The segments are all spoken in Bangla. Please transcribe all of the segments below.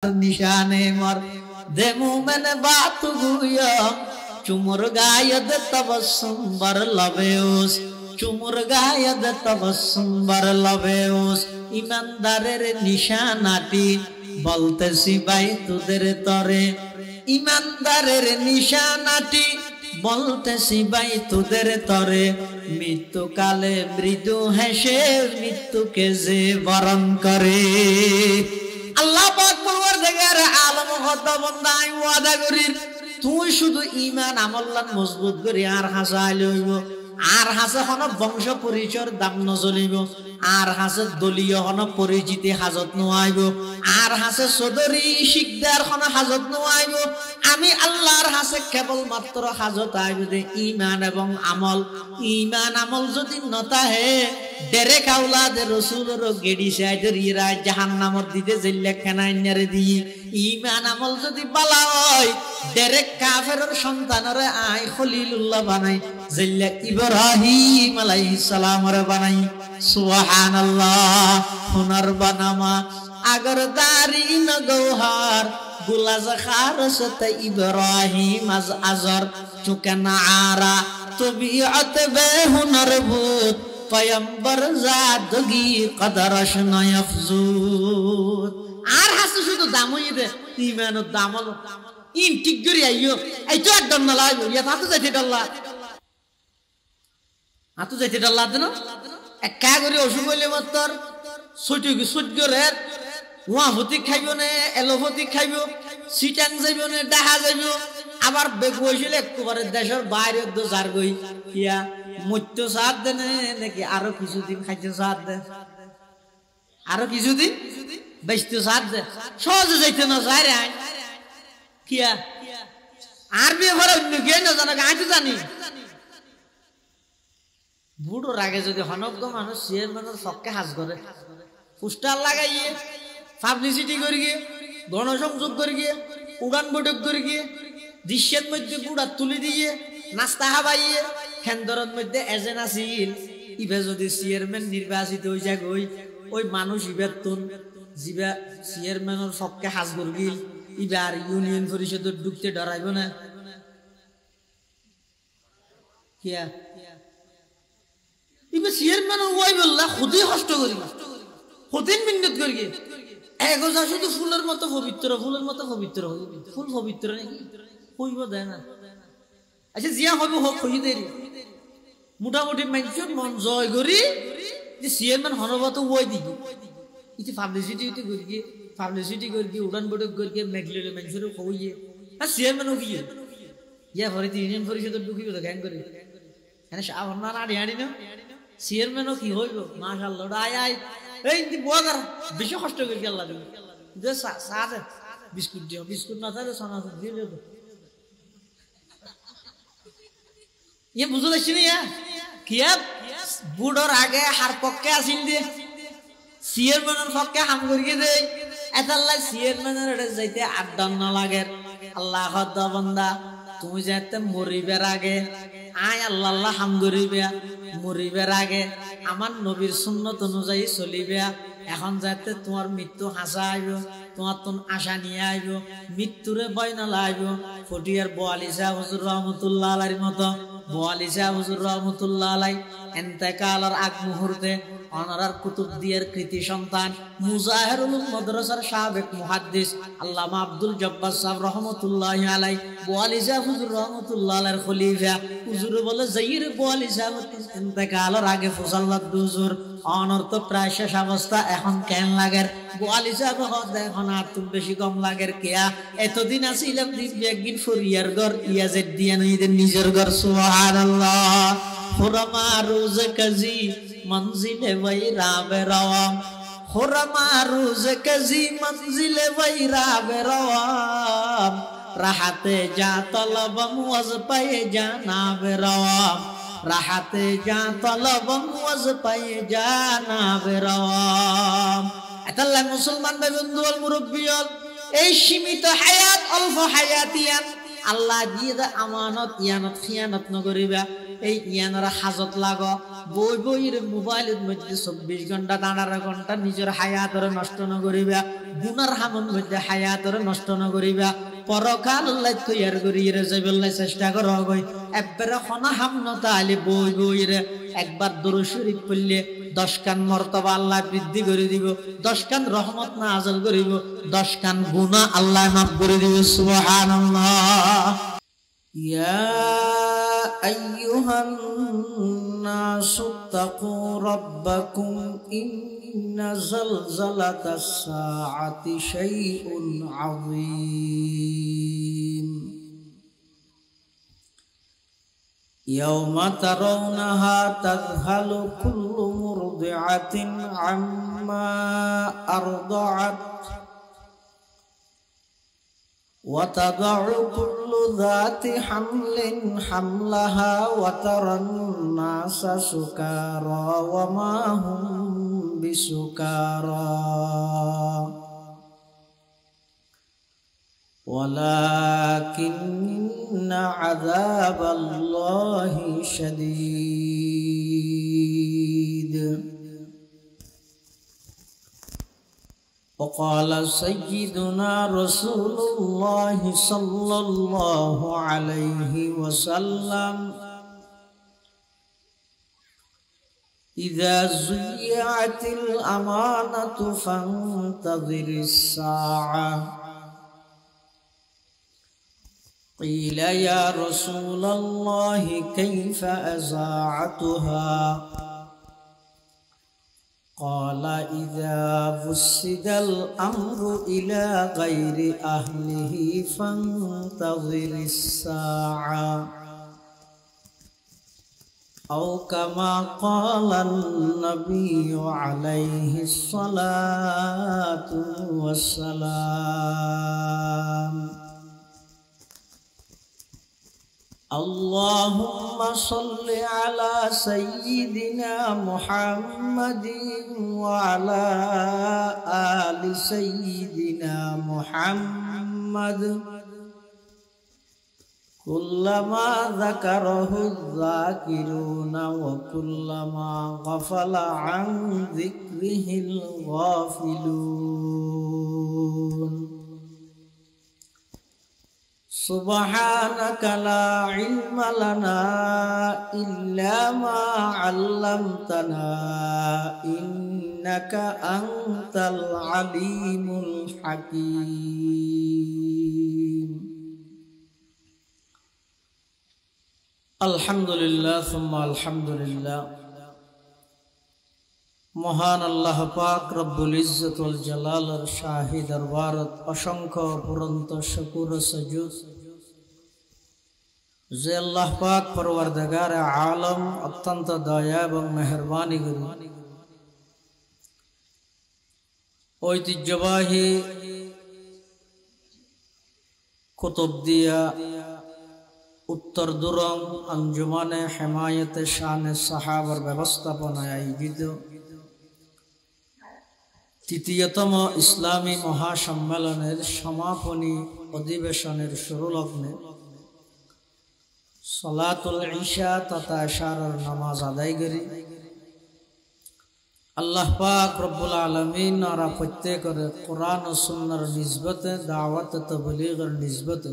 निशाने मर दे मोमेन बात गुया चुमुर गायद तबस्सुम बर लबेउस चुमुर गायद तबस्सुम बर लबेउस ईमानदारेर निशानाटी বলতেছি ভাই তোদের তরে ঈমানদারের নিশানাটি বলতেছি ভাই তোদের তরে মৃত্যুকালে মৃদু হেসে মৃত্যুকে যে বরণ করে আল্লাহ পাক পরওয়ারদিগার আলম খোদা বান্দা আই ওয়াদা করি তুই শুধু ঈমান আমললান মজবুত করি আর হাসা লইব আর হাসে হন বংশ পরিচয়ের দাম নজলিব আর হাসে দলীয় হন পরিচিতি হাজত নোয়াইব আর হাসে চৌধুরী শিকদার হন হাজত নোয়াইব আমি আল্লাহর হাসে কেবল মাত্র হাজত আইব দে ঈমান এবং আমল ঈমান আমল যদি নতাহে ডেরে কাউলাদে রাসূলের গেডি সাইদের ইরা জাহান্নামর দিতে জেল্লা খানাইনারে দি ঈমান আমল যদি বালা হয় ডেরে কাফেরের সন্তানরে আই খলিলুল্লাহ বানাই জেল্লা ইব্রাহিম আলাইহিস সালামরে বানাই সুবহানাল্লাহ হুনার বানামা अगर दारी न गौहार गुलाज खारसत इब्राहिम अज अजर चुके नारा तबीयत बे हुनर भूत पैगंबर जादगी कदरश न यफजूत আর হাসে শুধু দামই দে ঈমানের দামল ইন ঠিক করি আইও এই তো একদম না লাগো ইয়া হাতু যাইতে ডাল্লা হাতু যাইতে ডাল্লা দেন এক কা করে অসুখ হইলে মাত্র ছুটি করে ওয়াহতি খাইব না এলোপতি খাইব সিটাং যাইব না ডাহা যাইব আবার বেগ হইছিল একবারে দেশের বাইরে তো জার গই কিয়া মত্য সাথ দেন নাকি আরো কিছুদিন খাইতে সাথ দে আরো কিছুদিন বেশতো সাথ দে সহজে যাইতে না যায় রে কিয়া আর বিয়ে করে অন্য কে না জানা গাইতে জানি বুড়োর আগে যদি হনজ্ঞ মানুষ চেয়ারম্যানের সবকে হাজ করে পোস্টার লাগাইয়ে পাবলিসিটি করে গিয়ে গণসংযোগ করে গিয়ে উড়ান বৈঠক করে গিয়ে দৃশ্যের মধ্যে পুরা তুলে দিয়ে নাস্তা হাবাইয়ে কেন্দ্রের মধ্যে এজেন্ট আসিল ইভে যদি চেয়ারম্যান নির্বাচিত হয়ে যায় ওই মানুষ ইবার তুন জিবা চেয়ারম্যানের সবকে হাজ করে গিল ইবার ইউনিয়ন পরিষদের ঢুকতে ডরাইব না কিয়া ইবে চেয়ারম্যানের ওই বললা খুদই কষ্ট করি খুদিন মিন্নত করি এগোজা শুধু ফুলের মতো পবিত্র ফুল পবিত্র নাকি হইব দেয় না আচ্ছা জিয়া হইব হোক হই দেরি মোটামুটি মানুষের মন জয় করি যে চেয়ারম্যান হনবত ওই দিকে ইতি পাবলিসিটি করি উড়ান বৈঠক করি মেঘলে মানুষের হইয়ে আর চেয়ারম্যানও কি ইয়া ভরে ইউনিয়ন পরিষদের ঢুকিব তো গ্যাং করে এনে সাবধান আড়ি আড়ি না চেয়ারম্যানও কি হইব মাশাআল্লাহ আয় আয় এই বোয়াগার বেশি কষ্ট করে আল্লাহ দে সাদে বিস্কুট দিও বিস্কুট না থাকে সোনা দিয়ে দেব ये বুঝো দেখছি না কিয়া বুড়োর আগে হার পক্ষে আসিল দিয়ে চেয়ারম্যানের পক্ষে হাম করিয়ে দেই এতাল্লাহ চেয়ারম্যানের এটা যাইতে আড্ডা না লাগে আল্লাহ খোদা বান্দা তুমি যাইতে মরিবের আগে আয় আল্লাহ আল্লাহ হাম করিবে মরিবের আগে আমার নবীর সুন্নত অনুযায়ী চলিবে এখন যাতে তোমার মৃত্যু হাসা আইব তোমার তোন আশা নিয়ে আইব মৃত্যুরে ভয় না লাইব ফটিয়ার বোয়ালি শাহ হুজুর রহমতুল্লাহ আলাইর মতো বোয়ালি শাহ হুজুর রহমতুল্লাহ আলাই এন্তেকালের আগ মুহূর্তে অনারার কুতুবদিয়ার কৃতি সন্তান মুজাহিরুল মাদ্রাসার সাবেক মুহাদ্দিস আল্লামা আব্দুল জব্বার সাহেব রহমতুল্লাহি আলাই বোয়ালি শাহ হুজুর রহমতুল্লাহ আলাইর খলিফা হুজুর বলে যাইর বোয়ালি শাহ ইন্তেকালের আগে ফজলাত হুজুর অনর্থ প্রায় শেষ অবস্থা এখন কেন লাগের বোয়ালি শাহ এখন আর তুমি বেশি কম লাগের কেয়া এতদিন আসিলাম দিব্য একদিন ফরিয়ার ঘর ইয়াজের দিয়া নইদের নিজের ঘর সুবহানাল্লাহ খুরমা রোজ কাজী मंजिले वैरा बेरवाम खुरमा रोज कजी मंजिले वैरा बेरवाम राहते जा तलबम वज पाए जाना बेरवाम राहते जा तलबम वज पाए जाना बेरवाम এতাল্লাহ মুসলমান বন্ধু আল মুরব্বিয়াল এই সীমিত হায়াত অল্প হায়াতিয়ান আল্লাহ দিয়ে দে আমানত ইয়ানত খিয়ানত নকরিবা এই ইয়ানের হাজত লাগ বই বইয়ের মোবাইলের মধ্যে 24 ঘন্টা 18 ঘন্টা নিজের হায়াতর নষ্ট নকরিবা গুনার হামন মধ্যে হায়াতর নষ্ট নকরিবা পরকাল আল্লাহ তৈয়ার করিয়ে যাইবল্লাহ চেষ্টা করো গই একবারে খনা হামনতা আলে বই বইয়ের একবার দরুদ শরীফ পড়লে 10 কান মর্তবা আল্লাহ বৃদ্ধি করে দিব 10 কান রহমত নাযিল করিব 10 কান গুনাহ আল্লাহ মাফ করে দিব সুবহানাল্লাহ ইয়া আইয়ুহান নাসু তাকু রাব্বাকুম ইন্না যালজালাতাস সাআতি শাইউন আযীম يوم ترونها تذهل كل مرضعة عما أرضعت وتضع كل ذات حمل حملها وترى الناس سكارى وما هم بسكارى ولكن عذاب الله شديد وقال سيدنا رسول الله صلى الله عليه وسلم إذا ضيعت الأمانة فانتظر الساعة قيل يا رسول الله كيف أذاعتها قال إذا فسد الأمر إلى غير أهله فانتظر الساعة أو كما قال النبي عليه الصلاة والسلام اللهم صل على سيدنا محمد وعلى آل سيدنا محمد كلما ذكره الذاكرون وكلما غفل عن ذكره الغافلون سبحانك لا علم لنا إلا ما علمتنا إنك أنت العليم الحكيم الحمد لله ثم الحمد لله মহান আল্লাহ পাক রব্বুল ইজ্জত ওয়াল জালালের শাহী দরবারত অসংখ্য পুরন্ত শুকর ও সুজুদ যে আল্লাহ পাক পরওয়ারদিগার আলম অত্যন্ত দয়া এবং মেহেরবানি করি ঐতিহ্যবাহী কুতুবদিয়া উত্তর দুরং আঞ্জুমানে হিমায়তে শানে সাহাবার ব্যবস্থাপনায় আয়োজিত তৃতীয়তম ইসলামী মহাসম্মেলনের সমাপনী অধিবেশনের শুরুলগ্নে সালাতুল ইশা তথা ইশারার নামাজ আদায় করি আল্লাহ পাক রব্বুল আলামিন আর প্রত্যেকের কোরআন ও সুন্নাহর নিসবতে দাওয়াত তাবলীগের নিসবতে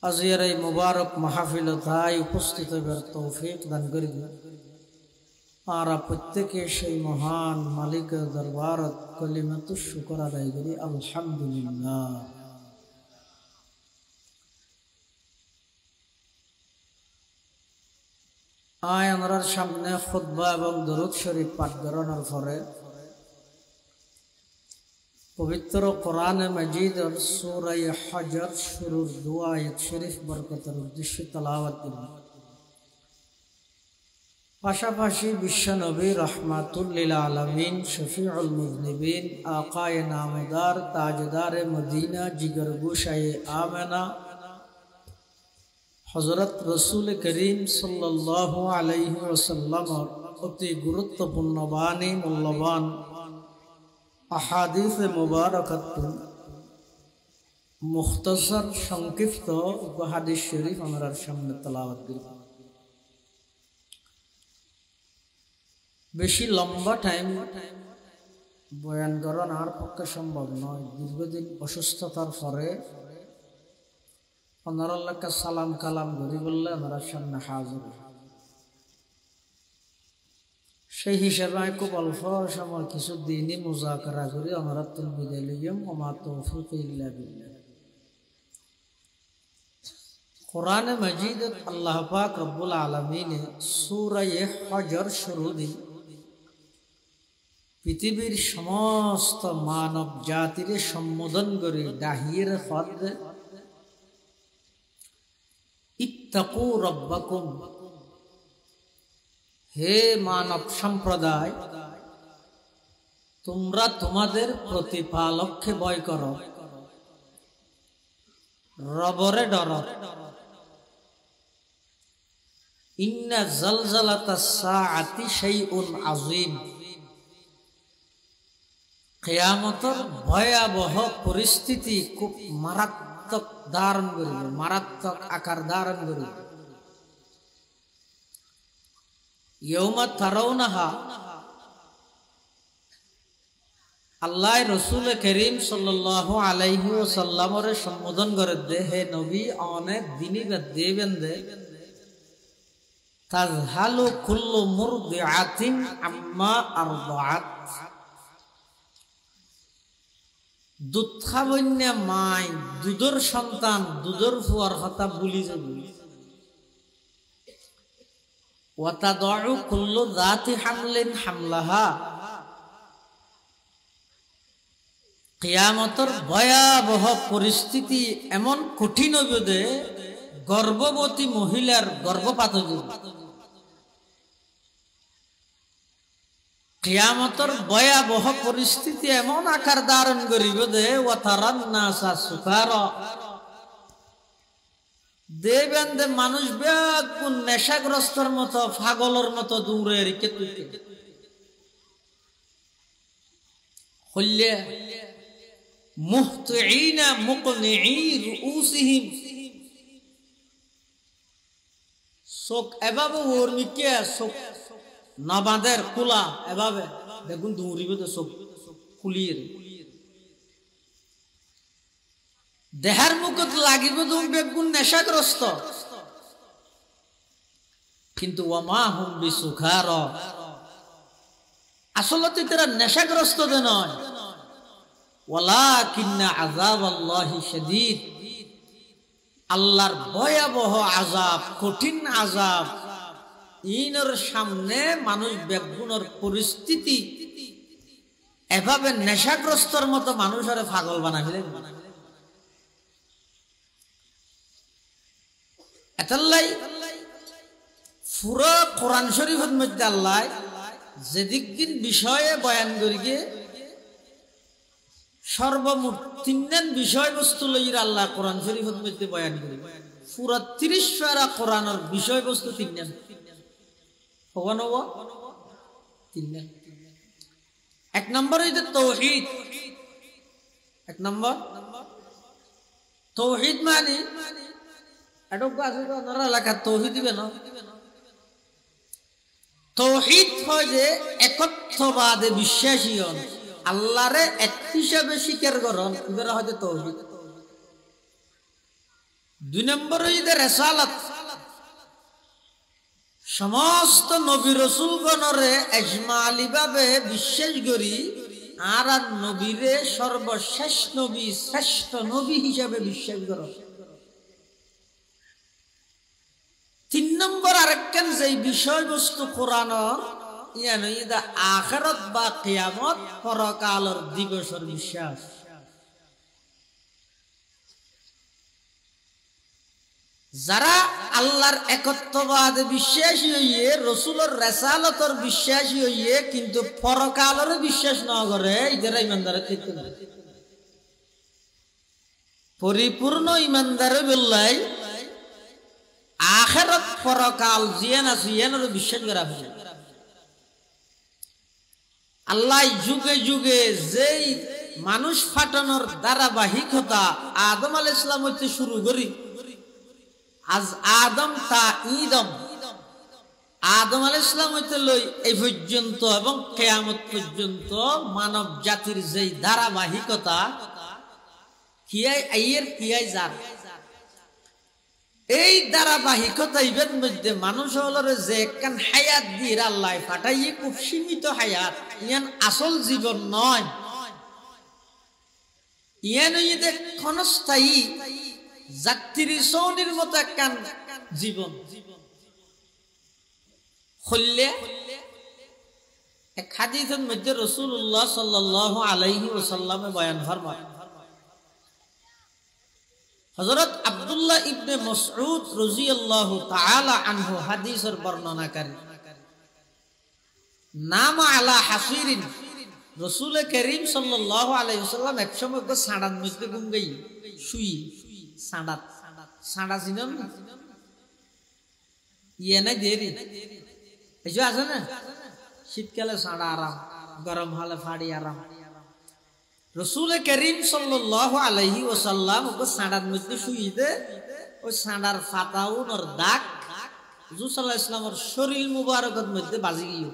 আজকের এই মুবারক মাহফিলতায় উপস্থিত হবার তৌফিক দান করি আর প্রত্যেকে সেই মহান মালিকের দরবারত কলিমাতু শুকর আদায় করি আলহামদুলিল্লাহ আয় আমরার সামনে খুতবা এবং দরুদ শরীফ পাঠ করানোর পরে পবিত্র কোরআন মাজিদের সূরা হজর শুরুর দোয়া আয়াত শরীফ বরকতের উদ্দেশ্যে তেলাওয়াত করব পাশাপাশি বিশ্বনবী রহমাতুল লিল আলামিন শফিউল মুযনিবিন আকায়ে নামদার তাজদারে মদিনা জিগরগোশায়ে আমেনা হযরত রাসূল করিম সাল্লাল্লাহু আলাইহি ওয়াসাল্লামের অতি গুরুত্বপূর্ণ বাণী মূল্যবান আহাদিস মুবারাকাত মুখতাসার সংক্ষিপ্ত হাদিস শরীফ আমার সামনে তেলাওয়াত করব। বেশি লম্বা টাইম বয়ান করা আর পক্ষে সম্ভব নয়। দীর্ঘদিন অসুস্থতার পরে আল্লাহকে সালাম কালাম করি বললে আমরা সামনে হাজির। সেই হিসাবে আমি খুব অল্প সময় কিছু দিনই মুজাকারা করি আমরা তুল বিদায় লইম। ওমা তৌফিক ইল্লা বিল্লাহ। কোরআনে মজিদ আল্লাহ পাক রব্বুল আলামিন সূরা হজর শুরু দিন পৃথিবীর সমস্ত মানব জাতির সম্বোধন করে ডাহির ফদ ইত্তাকু রব্বাকুম, হে মানব সম্প্রদায় তোমরা তোমাদের প্রতিপালককে ভয় করো, রবরে ডরো। ইন্না জালজালাতাস সাআতি শাইউন আযীম, কিয়ামতের ভয়াবহ পরিস্থিতি খুব মারাত্মক ধারণ করিবে, মারাত্মক আকার ধারণ করিবে। ইয়াউমা তারাউনাহা, আল্লাহ রসুল করিম সাল্লাল্লাহু আলাইহি ওয়াসাল্লামের সম্বোধন করে দে, হে নবী অনেক দিনই দেবেন দে তাজহালু কুল্লু মুরদিআতিন আম্মা আরদাআত, দুধ খাবন্যা মাই দুধের সন্তান দুধের ফুয়ার কথা ভুলি যাবে। ওয়াতাদউ কুল্লু যাতি হামলিন হামলাহা, কিয়ামতের ভয়াবহ পরিস্থিতি এমন কঠিন হবে যে গর্ভবতী মহিলার গর্ভপাত হবে। কিয়ামতের ভয়াবহ পরিস্থিতি এমন আকার ধারণ করিবে যে ওয়াতারান নাসা সুকারা, দেবেন দে মানুষ ব্যাকুল নেশাগ্রস্তর মতো পাগলের মতো দূরে রেখে তুইতে হইলে মুহতিঈনা মুকনিঈ রুউসিহিম, চোখ এভাবে ওর মিকে চোখ নবাদের খোলা এভাবে দেখুন দৌড়িবে তো চোখ খুলিয়ে দেহার মুখত লাগিব তুমি বেগুন নেশাগ্রস্ত, কিন্তু ওয়ামা হুম বিসুখারা, আসলে তারা নেশাগ্রস্ত দে নয়। ওয়ালাকিন্না আযাবাল্লাহি শাদীদ, আল্লাহর ভয়াবহ আযাব, কঠিন আযাব ইনর সামনে মানুষ বেগুনের পরিস্থিতি এভাবে নেশাগ্রস্তর মতো মানুষের পাগল বানাইলেন। এতাল্লাই পুরো কোরআন শরীফের মধ্যে আল্লাহ যেদিক দিন বিষয়ে বয়ান করি গিয়ে সর্বমোট 3 বিষয়বস্তু লইর আল্লাহ কোরআন শরীফের মধ্যে বয়ান করি। পুরো 30 পারা কোরআনের বিষয়বস্তু 3 হওয়ান হওয়া 3। 1 নম্বর হইতে তাওহীদ। 1 নম্বর তাওহীদ মানে এটুকু আছে তো আপনারা এলাকা তাওহীদ দিবে না। তাওহীদ হয় যে একত্ববাদে বিশ্বাসী হন, আল্লাহরে এক হিসাবে স্বীকার করন, এবারে হয়তো তাওহীদ। 2 নম্বর হইতে রিসালাত, সমস্ত নবী রাসূলগণরে ইজমালি ভাবে বিশ্বাস করি আর নবীরে সর্বশেষ নবী শ্রেষ্ঠ নবী হিসাবে বিশ্বাস করো। 3 নম্বর আরেকখান যে বিষয়বস্তু কোরআনের ইয়ানি দা আখিরাত বা কিয়ামত পরকালের দিবসের বিশ্বাস। যারা আল্লাহর একত্ববাদে বিশ্বাসী হইয়ে রাসূলের রিসালাতের বিশ্বাসী হইয়ে কিন্তু পরকালের বিশ্বাস না করে এরা ইমানদারের ক্ষেত্রে না। পরিপূর্ণ ইমানদারে বললাই আখিরাত পরকাল জিয়ান আছে ইয়ানের বিশ্বাস করা হয়। আল্লাহ যুগে যুগে যেই মানুষ ফাটানোর ধারাবাহিকতা আদম আলাইহিস সালাম হইতে শুরু করি, আজ আদম তা ঈদম, আদম আলাইহিস সালাম হইতে লই এই পর্যন্ত এবং কিয়ামত পর্যন্ত মানব জাতির যেই ধারাবাহিকতা কিয়াই আইয়ের কিয়াই যার, এই ধারাবাহিকতা ইবের মধ্যে মানুষ হলরে যে একখান হায়াত দিয়ে আল্লাহ ফাটাইয়ে খুব সীমিত হায়াত, ইয়ান আসল জীবন নয়, ইয়ান ইদে ক্ষণস্থায়ী যাত্রী সৌনির মতো একখান জীবন। খুললে এক হাদিসের মধ্যে রাসূলুল্লাহ সাল্লাল্লাহু আলাইহি ওয়াসাল্লামে বয়ান ফরমায়, হযরত আব্দুল্লাহ ইবনে মাসউদ রাদিয়াল্লাহু তাআলা আনহু হাদিসের বর্ণনাকারী, নাম আলা হাসিরিন, রাসূল করিম সাল্লাল্লাহু আলাইহি ওয়াসাল্লাম একসময় তো সাঁড়ার মধ্যে ঘুম গই শুই, সাঁড়া চিনেন ইয়ে নাই দেরি এই যে আছে না, শীতকালে সাঁড়া আরাম, গরম হলে ফাড়ি আরাম। রাসূল করিম সাল্লাল্লাহু আলাইহি ওয়াসাল্লাম ওকে সাঁড়ার মধ্যে শুইতে ওই সাঁড়ার ফাতাউনের দাগ হুজুর সাল্লাল্লাহু আলাইহি ওয়াসাল্লামের শরীর মুবারকের মধ্যে বাজি গেল।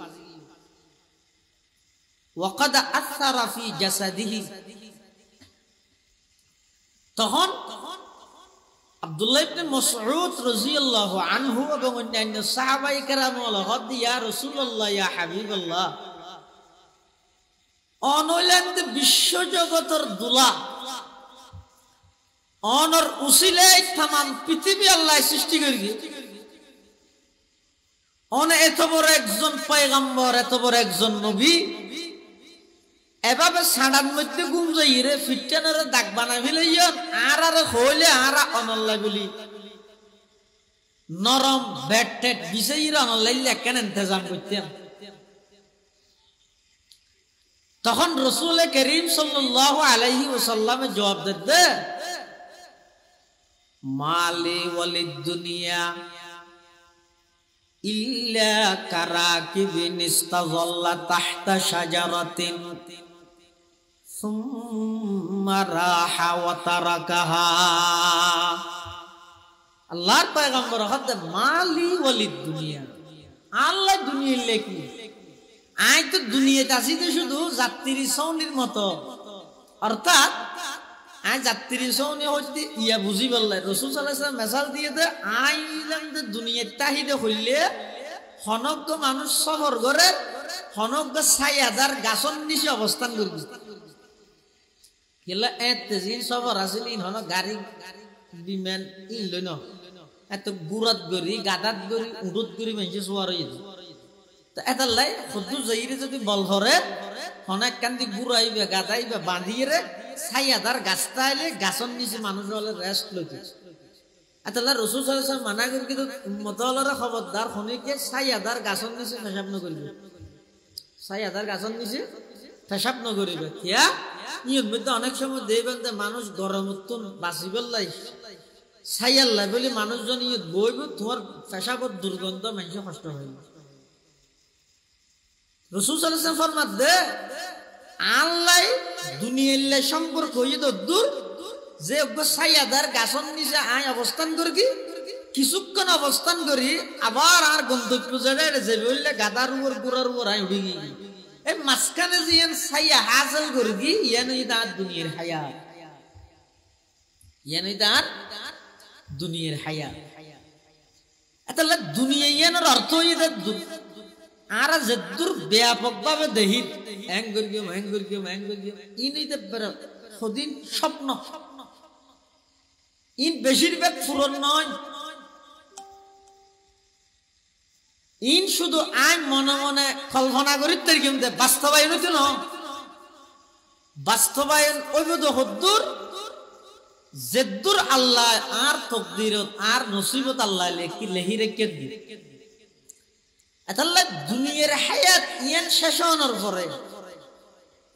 ওয়াকাদ আসারা ফি জাসাদিহি, তখন আব্দুল্লাহ ইবনে মাসউদ রাদিয়াল্লাহু আনহু এবং অন্যান্য সাহাবায়ে কেরাম বললেন, ইয়া রাসূলুল্লাহ, ইয়া হাবিবাল্লাহ, অনৈলান্দ বিশ্ব জগতের দুলা অনর উসিলাই तमाम পৃথিবী আল্লাহ সৃষ্টি করি, অন এত বড় একজন পয়গম্বর, এত বড় একজন নবী এভাবে সাড়ার মধ্যে ঘুম যাই রে ফিটানের দাগ বানা ফেলে আর হইলে আর অনল্লাই বলি নরম ব্যাট টেট বিষয় অনল্লাইলে কেন ইন্তজাম করতেন। তখন রাসূল করিম সাল্লাল্লাহু আলাইহি ওয়াসাল্লামে জবাব দিতে, মালি ওয়ালিদ দুনিয়া ইল্লা কারাকিবিন ইস্তাযাল্লা তাহতা শাজারাতিন সুম্মা রাহা ওয়া তারাকাহা। আল্লাহর পয়গম্বর হতে মালি ওয়ালিদ দুনিয়া, আল্লাহ দুনিয়ার লেখি আই তো দুনিয়াতে আছি তো শুধু যাত্রী সৌনির মতো, অর্থাৎ আই যাত্রী সৌনি হইতে ইয়া বুঝি বললাই রাসূল সাল্লাল্লাহু আলাইহি ওয়াসাল্লাম মেসাল দিয়ে দে আইলাম যে দুনিয়ার তাহিদে হইলে হনজ্ঞ মানুষ সফর করে হনজ্ঞ ৬০০০ গাছন নিচে অবস্থান করবে, গেলা এতে জিন সফর আসলে ইন হন গাড়ি বিমান ইন লইন এত গুরাত গরি গাদাত গরি উড়ত গরি মানুষ সোয়ার হইছে, তো এটা লাই খুদ্দু যাইরে যদি বল ধরে অনেক কান্দি গুড়াইবে গাদাইবে বাঁধিয়ে রে ৬০০০ গাছটা আইলে গাছর নিচে মানুষ হলে রেস্ট লইতে। এটা রাসূল সাল্লাল্লাহু আলাইহি ওয়াসাল্লাম মানা করে কিন্তু মতলরে খবরদার শুনিকে ৬০০০ গাছর নিচে পেশাব ন করিবে, ৬০০০ গাছর নিচে পেশাব ন করিবে। কিয়া ইয়ের মধ্যে অনেক সময় দেখবেন যে মানুষ গরম উত্তন বাঁচিবার লাই ছাইয়াল্লাই বলে মানুষজন ইয়ে বইব তোমার পেশাবর দুর্গন্ধ মানুষ কষ্ট হইবে। রাসূল সাল্লাল্লাহু আলাইহি ওয়াসাল্লাম ফরমাত দে আল্লাহ দুনিয়ার সম্পর্ক হইয়ে দূর যে ৬০০০ গাছর নিচে আয় অবস্থান করি কিছুক্ষণ অবস্থান করি আবার আর গন্তব্য জায়গায় যে বললে গাদার উপর গুড়ার উপর আয় উঠে গিয়ে এই মাঝখানে যে ছাইয়া হাসিল করি ইয়ানই তার দুনিয়ার হায়াত, ইয়ানই তার দুনিয়ার হায়াত। এটা দুনিয়া ইয়ানোর অর্থ হইয়ে আর যদ্দুর ব্যাপকভাবে দেহি হ্যাঙ্গর্গিয়ম ইনইতে সদিন স্বপ্ন ইন বেশিরভাগ পূরণ নয়, ইন শুধু আই মনে মনে কল্পনা করি তার কিন্তু বাস্তবায়ন হইতে ন বাস্তবায়ন ওই বোধ হদ্দুর যেদ্দুর আল্লাহ আর তকদিরত আর নসিবত আল্লাহ লেখি লেহি রেখে দি। এতাল্লাহ দুনিয়ার হায়াত ইয়ান শেষ হওয়ার পরে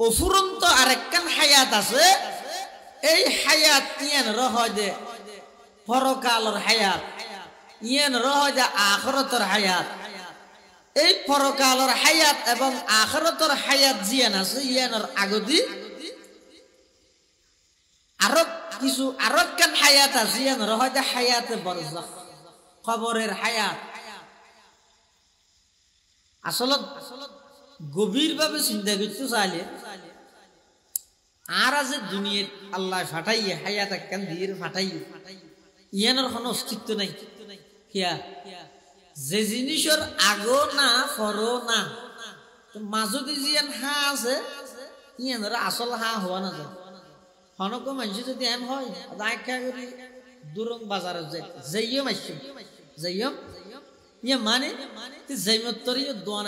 অফুরন্ত আরেকখান হায়াত আছে, এই হায়াত ইয়ান রহ যে পরকালের হায়াত, ইয়ান রহ যে আখিরাতের হায়াত। এই পরকালের হায়াত এবং আখিরাতের হায়াত জিয়ান আছে ইয়ানের আগদি কিছু আরো কেন হায়াত আছে হয়তো হায়াতে বরজাখ কবরের হায়াত আসলে গভীরভাবে চিন্তা করতে চাইলে আর আজ দুনিয়ার আল্লাহ ফাটাইয়ে হায়াত কেন দিয়ে ফাটাইয়ে ইয়ানোর কোনো অস্তিত্ব নাই কিয়া যে জিনিসের আগো না ফরো না মাজদি জিয়ান হা আছে ইয়ানোর আসল হা হওয়া না যায় হনক মানুষ যদি এম হয় আখ্যা করি দুরং বাজারে যাইও মাসি যাইও ইয়ে মানে যাইমতরি দোয়ান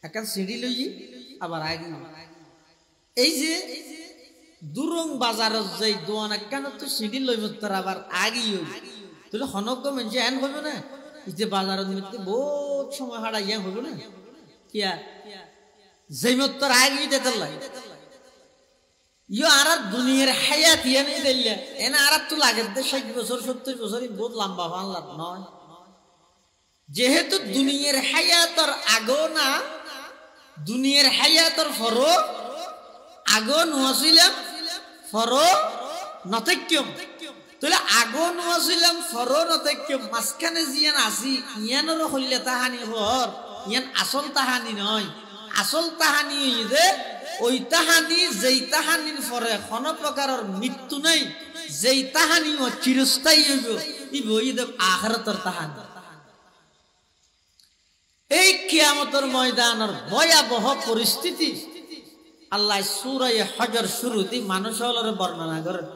একটা সিঁড়ি লই আবার আগে এই যে দুরং বাজারত যাই দোয়ান কেন তো সিঁড়ি লইমতর আবার আগে তাহলে হনক মানুষ এন হইব না এই যে বাজারের মধ্যে বহুত সময় হারা ইয়া হইব না কিয়া যাইমতর আগে দিতে লাগে ইয়ে আর দুনিয়ার হায়াত ইয়ে নেই দিলে এনে আর তো লাগে 60 বছর 70 বছর বহুত লম্বা বাংলার নয় যেহেতু দুনিয়ার হায়াতর আগো না দুনিয়ার হায়াতর ফরো আগো নুয়াছিলাম ফরো নতক্যম তাহলে আগো নুয়াছিলাম ফরো নতক্যম মাঝখানে জিয়ান আসি ইয়ানোর হইলে তাহানি হর ইয়ান আসল তাহানি নয় আসল তাহানি যে ওই তাহানি যেই তাহানির পরে কোন প্রকারের মৃত্যু নেই যেই তাহানি ও চিরস্থায়ী হইব ই আখিরাতের তাহানি এই কিয়ামতের ময়দানের ভয়াবহ পরিস্থিতি আল্লাহ সূরা হজর শুরুতে মানুষের বর্ণনা করেন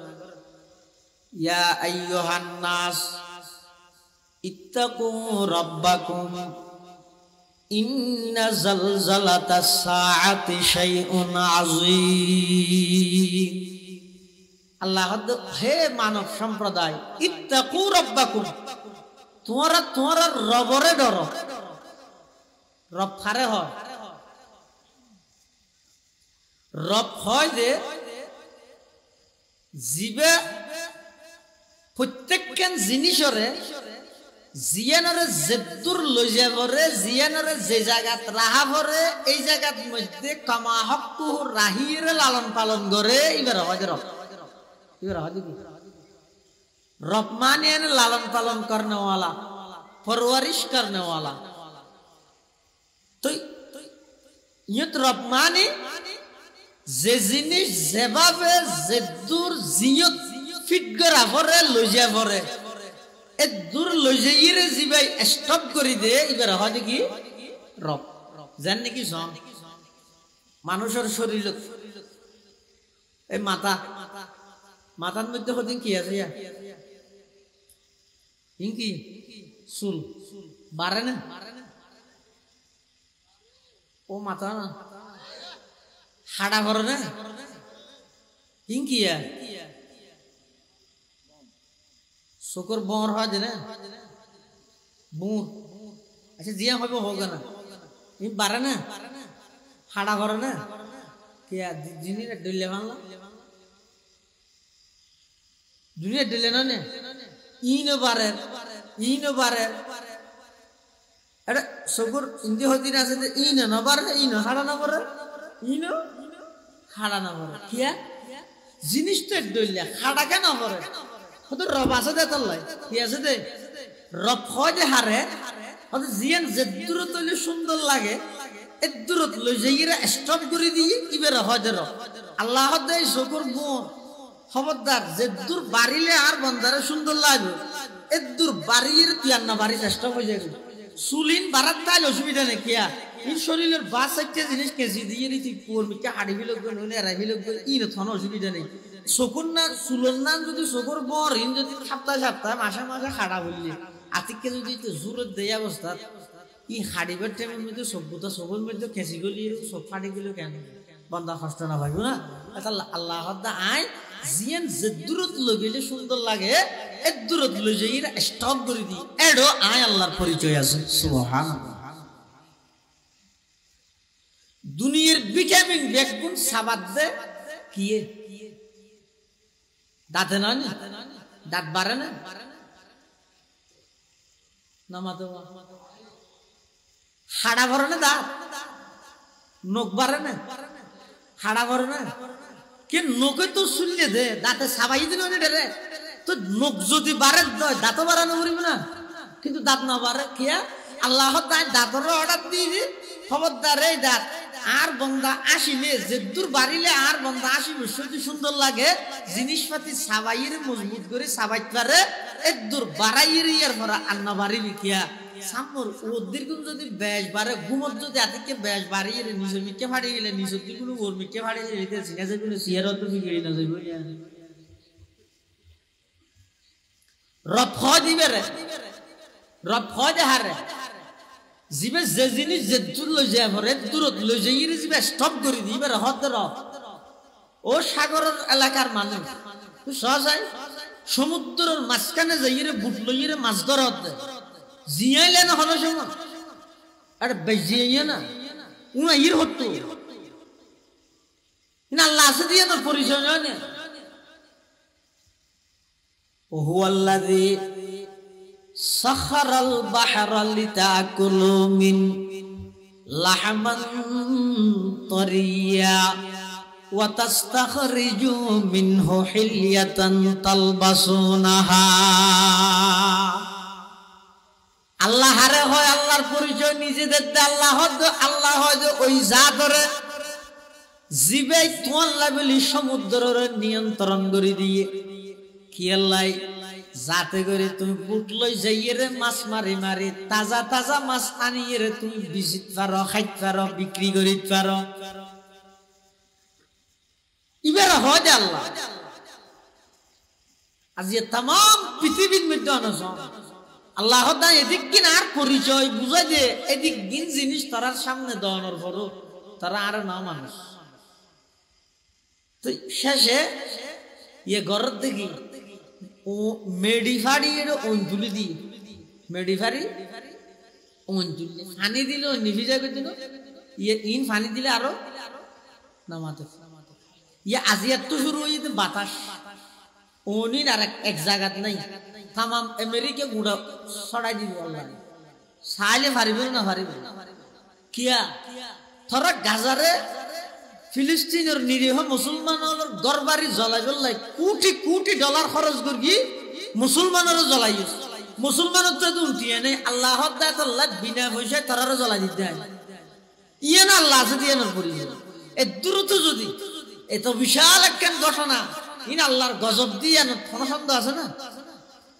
ইয়া আইয়ুহান নাস ইত্তাকু রাব্বাকুম ইন্না জালজালাতাস সাআতি শাইউন আযীম আল্লাহ হে মানব সম্প্রদায় ইত্তাকু রাব্বাকুম তোমরা রবরে ডরো রব ফারে হয় রব হয় যে জীবে প্রত্যেকখান জিনিসরে জিয়ানরে যেদুর লই যাবরে জিয়ানরে যে জায়গাত রাহা ভরে এই জায়গাত মধ্যে কামা হক্কু রাহিরে লালন পালন করে এবার হয় রব এবার হয় রব মানে লালন পালন করনে ওয়ালা পরওয়ারিশ করনে ওয়ালা তো ইয়ত রব মানে যে জিনিস যেভাবে যেদুর জিয়ত ফিট করা ভরে লই যা ভরে এ দূর লই যাইরে জিবাই স্টপ করে দে এবার হয় কি রব জান নাকি সম মানুষের শরীর এই মাথার মধ্যে হদিন কি আছে কি চুল বাড়ে না ও মাথা না হাড়া ভরে না ইঙ্কিয়া শুকর বর হয় যে না বুর আচ্ছা জিয়া হবে হোক না ই বাড়ে না হাড়া ভরে না কিয়া জিনিস ডলে ভাঙলা দুনিয়া ডলে না নে ইনো বাড়ে এটা শুকর ইন্দি হদিন আছে যে ইনো না বাড়ে ইনো হাড়া না ভরে ইনো হাড়া না ভরে কিয়া জিনিসটা ডলে হাড়া কেন ভরে রব আছে দে তোর কি আছে দে রব হয় যে হারে জিয়ান যে দূরত হইলে সুন্দর লাগে এ দূরত লই যাইরা স্টপ করে দিয়ে ইবের হয় যে রব আল্লাহ দে শুকর গুণ খবরদার যে দূর বাড়িলে আর বন্ধারে সুন্দর লাগবে এ দূর বাড়ির তিয়ার না বাড়ি চেষ্টা হয়ে যাবে চুলিন বাড়ার তাই অসুবিধা নেই কিয়া এই শরীরের বাস একটা জিনিস কেজি দিয়ে নিতি পড়মিকে হাড়ি বিলোক নুনে এরাই বিলোক ইন থন অসুবিধা নেই চকুর না চুলের নাম যদি চকুর বর ইন যদি সপ্তাহে মাসে খাড়া বললি আতিককে যদি জোরের দেয় অবস্থা ই হাড়িবার টাইমের মধ্যে সভ্যতা চকুর মধ্যে খেঁচি গলি চোখ ফাটি গেল কেন বন্ধা কষ্ট না ভাবিব না এটা আল্লাহ আয় জিয়ান যে দূরত লই গেলে সুন্দর লাগে এ দূরত লই যাই স্টপ করে দি এডো আয় আল্লাহর পরিচয় আছে সুবহানাল্লাহ দুনিয়ার ভিটামিন বেগুন সাবাদ দে কিয়ে দাঁতে না দাঁত বাড়ে না হাড়া ভরে না দাঁত নখ বাড়ে না হাড়া ভরে না কে নকে তো শুনলে দে দাঁতে সাবাই দিল রে তো নখ যদি বাড়ে দাঁতও বাড়ানো করিব না কিন্তু দাঁত না বাড়ে কিয়া আল্লাহ দাঁতর অর্ডার দিয়ে খবরদার এই দাঁত আর বন্দা আসিলে যে দূর বাড়িলে আর বন্দা আসিবে যদি সুন্দর লাগে জিনিসপাতি সাবাইয়ের মজবুত করে সাবাইতে পারে এক দূর বাড়াইয়ের ইয়ার ভরা আন্না বাড়িবি কিয়া সামর ওদের কোন যদি বেশ বাড়ে ঘুমত যদি আদিকে বেশ বাড়িয়ে নিজের মিকে ফাড়িয়ে গেলে নিজের দিগুলো ওর মিকে ফাড়িয়ে গেলে সিনেজে গুলো সিয়ার তো বিগড়ি না যাইব রব হয় দিবে রে রব হয় দেহারে জিবে যে জিনিস যে দূর লই যায় ভরে দূরত লই যাই জিবে স্টপ করে দিবে রে হদ রব ও সাগরের এলাকার মানুষ সহজাই সমুদ্রের মাঝখানে যাই রে বুট লই রে মাছ ধরত জিয়াইলে না হলো সময় আর বেজিয়ে না উনা ইর হতো না আল্লাহ আছে দিয়ে তোর পরিচয় না هو الذي سخر البحر لتأكلوا من لحما طريا وتستخرجوا منه حلية تلبسونها আল্লাহ রে হয় আল্লাহর পরিচয় নিজেদের আল্লাহ আল্লাহ হয় ওই জাতরে জিবে তোয়াল্লা বলি সমুদ্রের নিয়ন্ত্রণ করে দিয়ে কি আল্লাহ যাতে করে তুমি বুট লই যাইয়ে রে মাছ মারি মারি তাজা তাজা মাছ আনিয়ে রে তুমি বিচিত পারো খাইতে পারো বিক্রি করিতে পারো এবার হয় যে আল্লাহ আজ তাম পৃথিবীর মধ্যে অনস আল্লাহ এদিক কিন আর পরিচয় বুঝাই যে এদিক দিন জিনিস তারার সামনে দেওয়ানোর পরও তারা আর না মানুষ তো শেষে ইয়ে ঘরের দেখি ও মেডিফারি অঞ্জলি দি মেডিফারি অঞ্জলি ফানি দিল নিভিজা করে দিল ইয়ে ইন ফানি দিলে আরো নামাতে ইয়ে আজিয়াত তো শুরু হয়ে যেতে বাতাস অনিন আর এক জায়গাত নাই তামাম আমেরিকা গুড়া ছড়াই দিব আল্লাহ চাইলে পারিব না পারিব কিয়া থরা গাজারে ফিলিস্তিনের নিরীহ মুসলমানের গড়বাড়ি জ্বলাই জ্বলাই কোটি কোটি ডলার খরচ করি মুসলমানেরও জ্বলাই মুসলমানের তো উঠিয়ে নেই আল্লাহ বিনা পয়সায় তারারও জ্বলাই দিতে হয় ইয়ে না আল্লাহ আছে দিয়ে পরিচয় এ দ্রুত যদি এত বিশাল একটা ঘটনা ইন আল্লাহর গজব দিয়ে কোনো সন্দেহ আছে না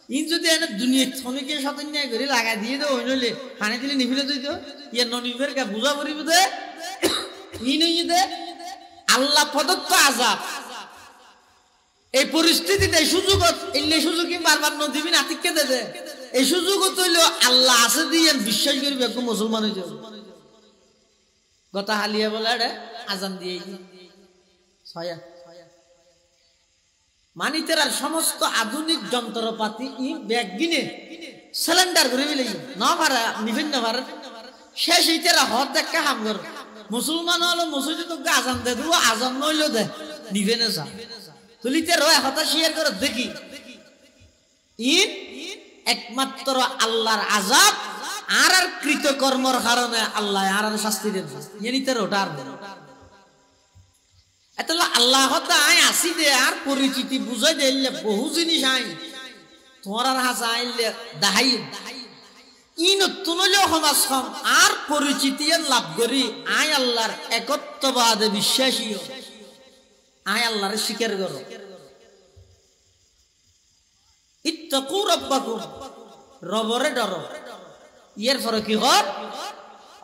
ইন যদি এনে দুনিয়া থনিকে সাথে ন্যায় করে লাগাই দিয়ে দেবো নইলে পানি দিলে নিভিলে দিত ইয়ে ননিবের কে বুঝা পড়িব দে ইন দে আল্লাহ প্রদত্ত আযাব এই পরিস্থিতিতে সুযোগ এলে সুযোগ বারবার নদীবি নাতিককে দে এই সুযোগ তৈল আল্লাহ আছে দিয়ে বিশ্বাস করবি একদম মুসলমান হয়ে যাবে গতা হালিয়া বলে আজান দিয়ে ছয়া মানিতের আর সমস্ত আধুনিক যন্ত্রপাতি ই ব্যাগ গিনে সিলিন্ডার করে মিলে না পারে বিভিন্ন পারে শেষ ইতেরা হদ দেখা হাম কর মুসলমান হলো মসজিদে তো আজান দে দেবো আজান নইলো দে নিবে না যা তুলিতে রয় হতা শেয়ার করে দেখি ইন একমাত্র আল্লাহর আযাব আর আর কৃতকর্মর কারণে আল্লাহ আর আর শাস্তি দেন ইনিতে ওটার এতলা আল্লাহ আয় আসি দে আর পরিচিতি বুঝাই দিলে বহু জিনিস আই তোমার আর হাসা আইলে দাহাই ইন তুনলে সমাজ কম আর পরিচিতি লাভ করি আয় আল্লাহর একত্ববাদে বিশ্বাসী আয় আল্লাহর স্বীকার করো ইত্তাকু রাব্বাকুম রবরে ডরো এর পরে কি হয়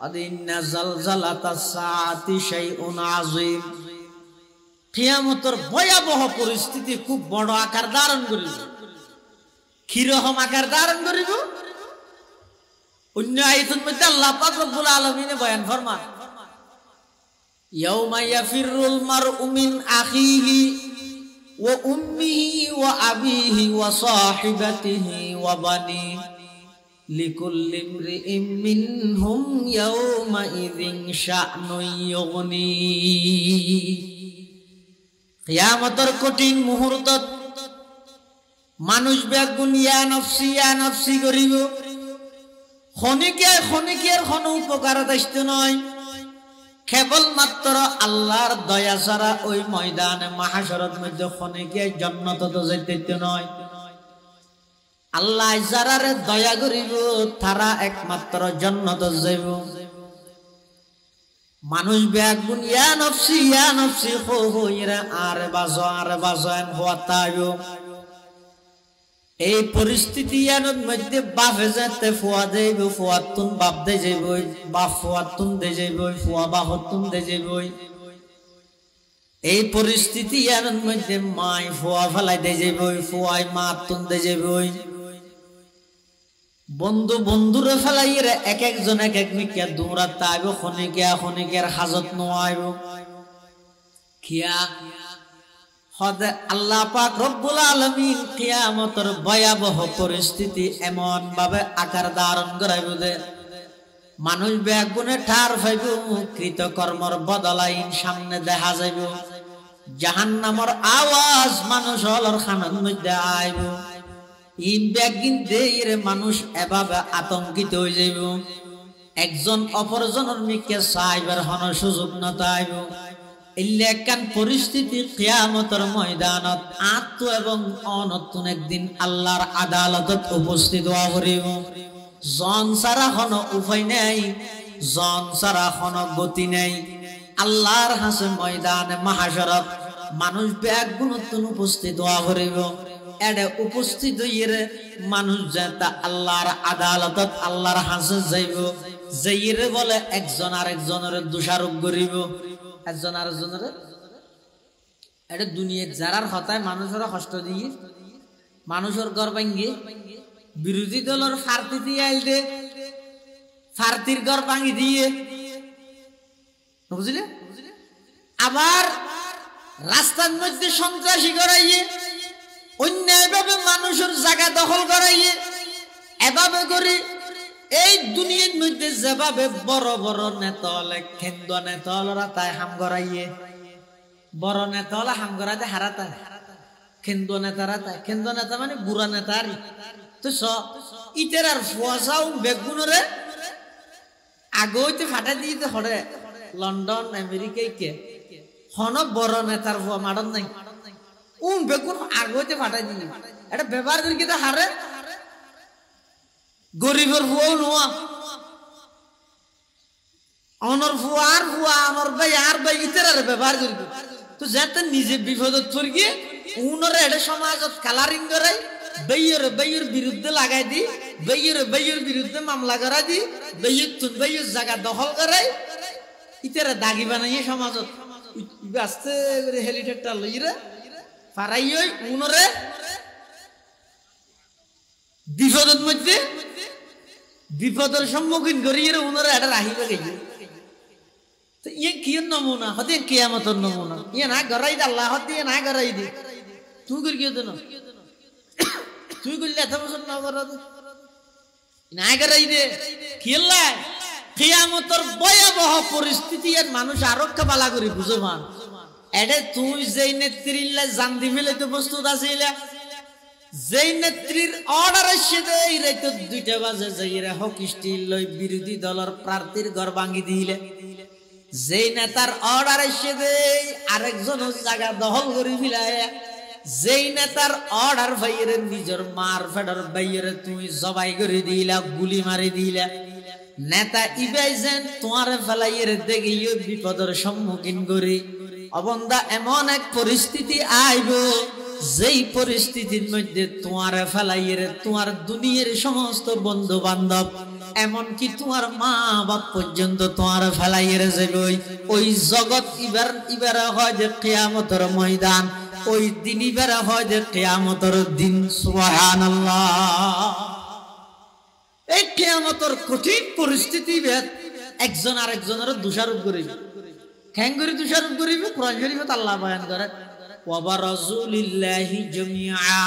আদিন্না জালজালাতাস সাআতি শাইউন আযীম কিয়ামতের ভয়াবহ পরিস্থিতি খুব বড় আকার ধারণ করিব কিরকম আকার ধারণ করিব অন্য আয়াতের মধ্যে আল্লাহ পাক রব্বুল আলামিন বয়ান ফরমান ইয়াউমা ইয়াফিরুল মারউ মিন আখিহি ওয়া উম্মিহি ওয়া আবিহি ওয়া সাহিবাতিহি ওয়া বানি লিকুল্লি ইমরিইম মিনহুম ইয়াউমা ইযিন শা'নুন ইউগনি কিয়ামতের কঠিন মুহূর্তত মানুষ বেগুন ইয়া নফসি করিব খনিকের কোনো উপকারত আসতে নয় কেবলমাত্র আল্লাহর দয়া ছাড়া ওই ময়দানে মাহশরের মধ্যে খনিকে জান্নাত তো যাইতে নয়। আল্লাহ যারারে দয়া করিব তারা একমাত্র জান্নাত যাইব। মানুষ বেগুন ইয়া নফসি হো হো ইরা আর বাজো এম হওয়াতাইব। এই পরিস্থিতি এর মধ্যে বাপে যেতে ফুয়া দেব, ফুয়াতুন বাপ দে যাইব, বাপ ফুয়াতুন দে যাইব, ফুয়া বাপতুন দে যাইব। এই পরিস্থিতি এর মধ্যে মাই ফুয়া ফেলাই দে যাইব, ফুয়াই মাতুন দে যাইব। বন্ধু বন্ধুরে ফেলাই এক একজন এক এক মিকিয়া দৌড়াতে আইব, খনিকের হাজত নোয়াইব। খিয়া হদে আল্লাহ পাক রব্বুল আলামিন কিয়ামতের ভয়াবহ পরিস্থিতি এমন ভাবে আকার ধারণ করাইব যে মানুষ বেগুনে ঠার পাইব, কৃতকর্মর বদলাইন সামনে দেখা যাইব। জাহান্নামের আওয়াজ মানুষ হলর খানার মধ্যে আইব। ইন বেগিন দেইরে মানুষ এভাবে আতঙ্কিত হয়ে যাইব। একজন অপরজনের মিকে চাইবার হন সুযোগ নতাইব। ইল্লেকান পরিস্থিতি কিয়ামতের ময়দানত আত্ম এবং অনতুন একদিন আল্লাহর আদালতত উপস্থিত হওয়া করিব। জন সারা হন উপায় নেই, জন সারা হন গতি নেই। আল্লাহর হাসে ময়দানে মাহশরত মানুষ বেগুনতুন উপস্থিত হওয়া করিব। এডে উপস্থিত হইরে মানুষ যেটা আল্লাহর আদালতত আল্লাহর হাসে যাইব। যাইরে বলে একজন আরেকজনের দোষারোপ করিব। একজন আরেকজনের এটা দুনিয়ার যারার হতায় মানুষের কষ্ট দিয়ে মানুষের ঘর ভাঙ্গি বিরোধী দলের ফার্তি দিয়ে আইলে ফার্তির ঘর ভাঙি দিয়ে বুঝলে, আবার রাস্তার মধ্যে সন্ত্রাসী করাইয়ে অন্যায়ভাবে মানুষের জায়গা দখল করাইয়ে এভাবে করে এই দুনিয়ার মধ্যে যেভাবে বড় বড় নেতা হলে কেন্দ্র নেতা হলরা তাই হাম করাইয়ে, বড় নেতা হলে হাম করাতে হারাতা, কেন্দ্র নেতারা তাই কেন্দ্র নেতা মানে বুড়া নেতা আর তো ইটের আর ফুয়াশাও বেগুনরে আগে হইতে ফাটা দিয়ে হরে লন্ডন আমেরিকায় কে হন বড় নেতার ফুয়া মাডন নাই বেগুন আগে হইতে ফাটা দিয়ে এটা ব্যবহার করি কিন্তু হারে গরিবের ফুয়াও নোয়া অনর ফুয়া আর ফুয়া আমার ভাই আর ভাই ইতের ব্যবহার করি তো যাতে নিজে বিপদত পড় গিয়ে উনরে এটা সমাজত কালারিং করাই বেয়ের বিরুদ্ধে লাগাই দি বেয়ের বিরুদ্ধে মামলা করা দি বেয়ের জায়গা দখল করাই ইতেরা দাগি বানাইয়ে সমাজত আস্তে করে হেলিকপ্টার লইরে পারাই উনরে বিপদের মধ্যে বিপদের সম্মুখীন করিয়ে উনরে এটা রাহিবে গেছে। তো ইয়ে কি নমুনা হতে কিয়ামতের নমুনা ইয়ে না গড়াই দে আল্লাহ হতে না গড়াই দে তুই করি কি হতো না তুই করলে এত বছর না করা না গড়াই দে খেললা কিয়ামতের ভয়াবহ পরিস্থিতি এর মানুষ আরক্ষা বালা করি বুঝো মান এডে তুই যেই নেত্রীলা জান দি ফেলে তো প্রস্তুত আছিলা যেই নেত্রীর অর্ডার আসছে এই রাইতে 2টা বাজে যাইরা হকি স্টিল লই বিরোধী দলের প্রার্থীর ঘর ভাঙি দিলে যেই নেতার অর্ডার আসছে আরেকজন জায়গা দখল করে ফেলায় যেই নেতার অর্ডার ভাইয়ের নিজের মার ফেডার ভাইয়ের তুমি জবাই করে দিলা গুলি মারি দিলা নেতা ইবাইজেন তোমার ফেলাইয়ের দেখে বিপদের সম্মুখীন করে অবন্দা এমন এক পরিস্থিতি আইব যেই পরিস্থিতির মধ্যে তোমার ফেলাইয়ের তোমার দুনিয়ার সমস্ত বন্ধু বান্ধব এমনকি তোমার মা বাপ পর্যন্ত তোমার ফেলাইয়ের যাবে ওই জগৎ ইবার হয় যে কিয়ামতের ময়দান ওই দিন ইবার হয় যে কিয়ামতের দিন সুবহানাল্লাহ। এই কিয়ামতের কঠিন পরিস্থিতি ভেদ একজন আরেকজনের দোষারোপ করিবে কেন করে দোষারোপ করিবে কোরআন শরীফে আল্লাহ বয়ান করে وبرزوا لله جميعا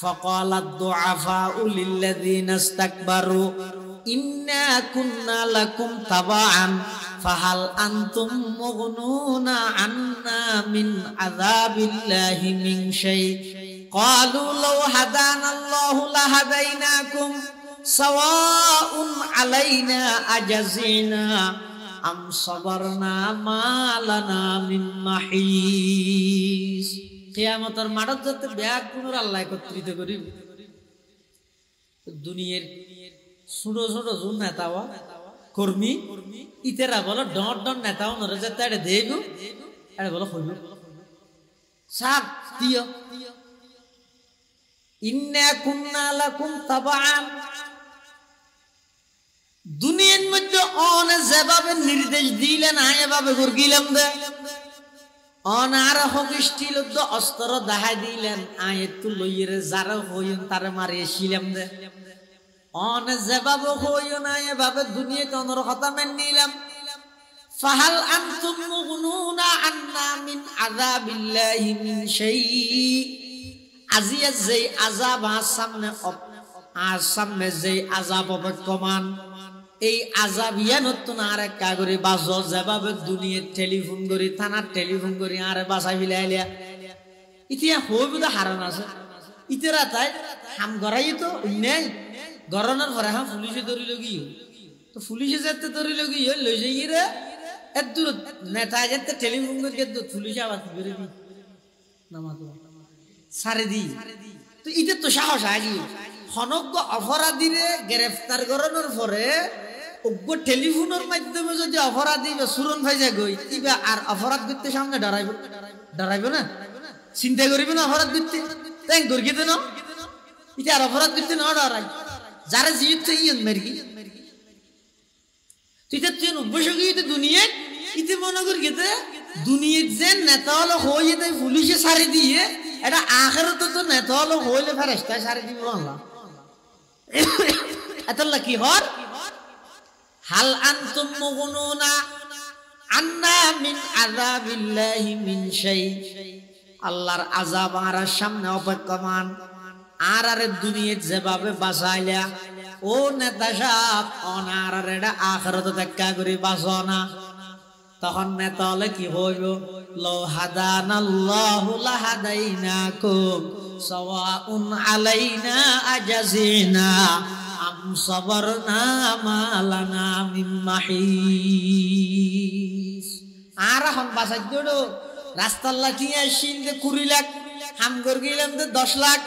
فقال الضعفاء للذين استكبروا إنا كنا لكم تبعا فهل أنتم مغنون عنا من عذاب الله من شيء قالوا لو هدانا الله لهديناكم سواء علينا أجزعنا আম সাবারনা মা লানা মিন মাহিস। কিয়ামতের মাঠত যাতে ব্যাগ গুণর আল্লাহ একত্রিত করিব। দুনিয়ার ছোট ছোট যোন নেতা কর্মী ইতেরা বলো ডট ডট নেতাও নরে যাতে এটা দেব এটা বলো হইব সাব দিও ইন্না কুন্না লাকুম তাবাআন। দুনিয়ার মধ্যে অন যেভাবে নির্দেশ দিলেন এভাবে গিলাম দে অনার হকিষ্টিল অস্ত্র দেখাই দিলেন একটু লইয়ে যারা হইন তারে মারিয়েছিলাম দে অন যেভাবে হইও না এভাবে দুনিয়াতে অনর কথা মেনে নিলাম। ফাহাল আনতুম মুগনুনা আন্না মিন আযাবিল্লাহি মিন শাই। আজিয়া যেই আযাব সামনে যেই আযাব অপেক্ষমান এই আযাব ইয়া নতুন আর এক কাগরে বাজ যেভাবে দুনিয়ার টেলিফোন করি থানার টেলিফোন করি আরে বাসাই ফিলাইলিয়া ইতিয়া হইব তো হারান আছে ইতেরা তাই হাম গড়াই তো নেই গরনার পরে হ্যাঁ পুলিশে ধরিল গিয়ে তো পুলিশে যেতে ধরিল গিয়ে লই যাই রে এত দূর নেতা যেতে টেলিফোন করি পুলিশে আবার কি করে দি নামাজ সারে দি তো ইতে তো সাহস আগিয়ে হনজ্ঞ অপরাধীরে গ্রেফতার করানোর পরে অজ্ঞ টেলিফোনের মাধ্যমে যদি অপরাধী বা সুরন ভাইজা গই ইবা আর অপরাধ করতে সামনে ডরাইব না চিন্তা করিবে না অপরাধ করতে তাই দরকিতে না এটা আর অপরাধ করতে না ডরাই যারা জিত ইয়েন মেরগি তুই তুই অভ্যাস গিয়ে দুনিয়ায় ইতে মনে করি গেতে দুনিয়ার যে নেতা হলো হয়ে তাই পুলিশে সারি দিয়ে এটা আখেরাতে তো নেতা হলো হইলে ফেরেশতায় সারি দিব আল্লাহ এতলা কি হর হাল আনতুম মুগনুনা আন্না মিন আযাবিল্লাহি মিন শাই। আল্লাহর আযাব আর সামনে অপেক্ষমান আর আরে দুনিয়ায় যেভাবে বাঁচাইলা ও নেতা সাহেব অনার এটা আখিরাতে দেখা করে বাঁচো না। তখন নেতা হলে কি হইব লো হাদানাল্লাহু লাহাদাইনাকুম সাওয়াউন আলাইনা আজাজিনা আম সাবারনা মা লানা মিন মাহিস। আর এখন বাঁচাই দিও রাস্তার লাঠিয়ে শিলদে 20 লাখ হাম করে গেলাম 10 লাখ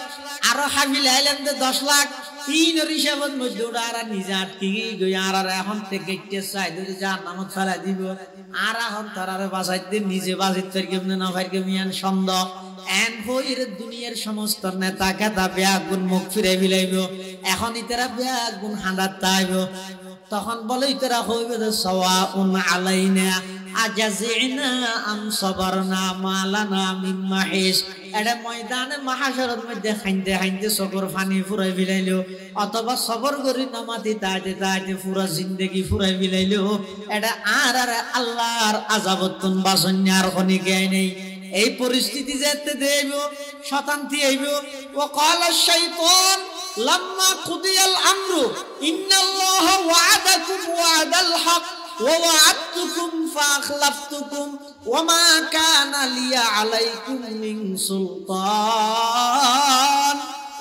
আরো হাবিল আইলাম 10 লাখ তিন হিসাবের মধ্যে ওরা আর নিজে আটকে গই আর এখন থেকে চাই ধরে যা নামত ফেলা দিব আর এখন তারা বাঁচাইতে নিজে বাঁচিতে কেমনে না ভাই কেমিয়ান সন্দ এন হইরে দুনিয়ার সমস্ত নেতা কেতা বেয়াগুন মুখ ফিরে ফিলাইব এখন ইতারা বেয়াগুন হাঁদার তাইব তখন বলে ইতারা হইবে সাওয়াউন আলাইনা আজাজিনা আম সাবারনা মা লানা মিন মাহিস। এটা ময়দানে মাহাশরের মধ্যে খাইতে খাইতে চকুর পানি ফুরাই ফিলাইলো অথবা সবর করি নামাতি তাইতে তাইতে পুরা জিন্দেগি ফুরাই ফিলাইলো এটা আর আর আল্লাহর আযাবতুন বাসন্যার খনিকে নেই। এই পরিস্থিতি যেতে দেব শতান্তি আইব ওয়া ক্বালা শাইতান লাম্মা কুদিয়াল আমরু ইন্নাল্লাহা ওয়া'আদাকুম ওয়া'দাল হক ووعدتكم فأخلفتكم وما كان لي عليكم من سلطان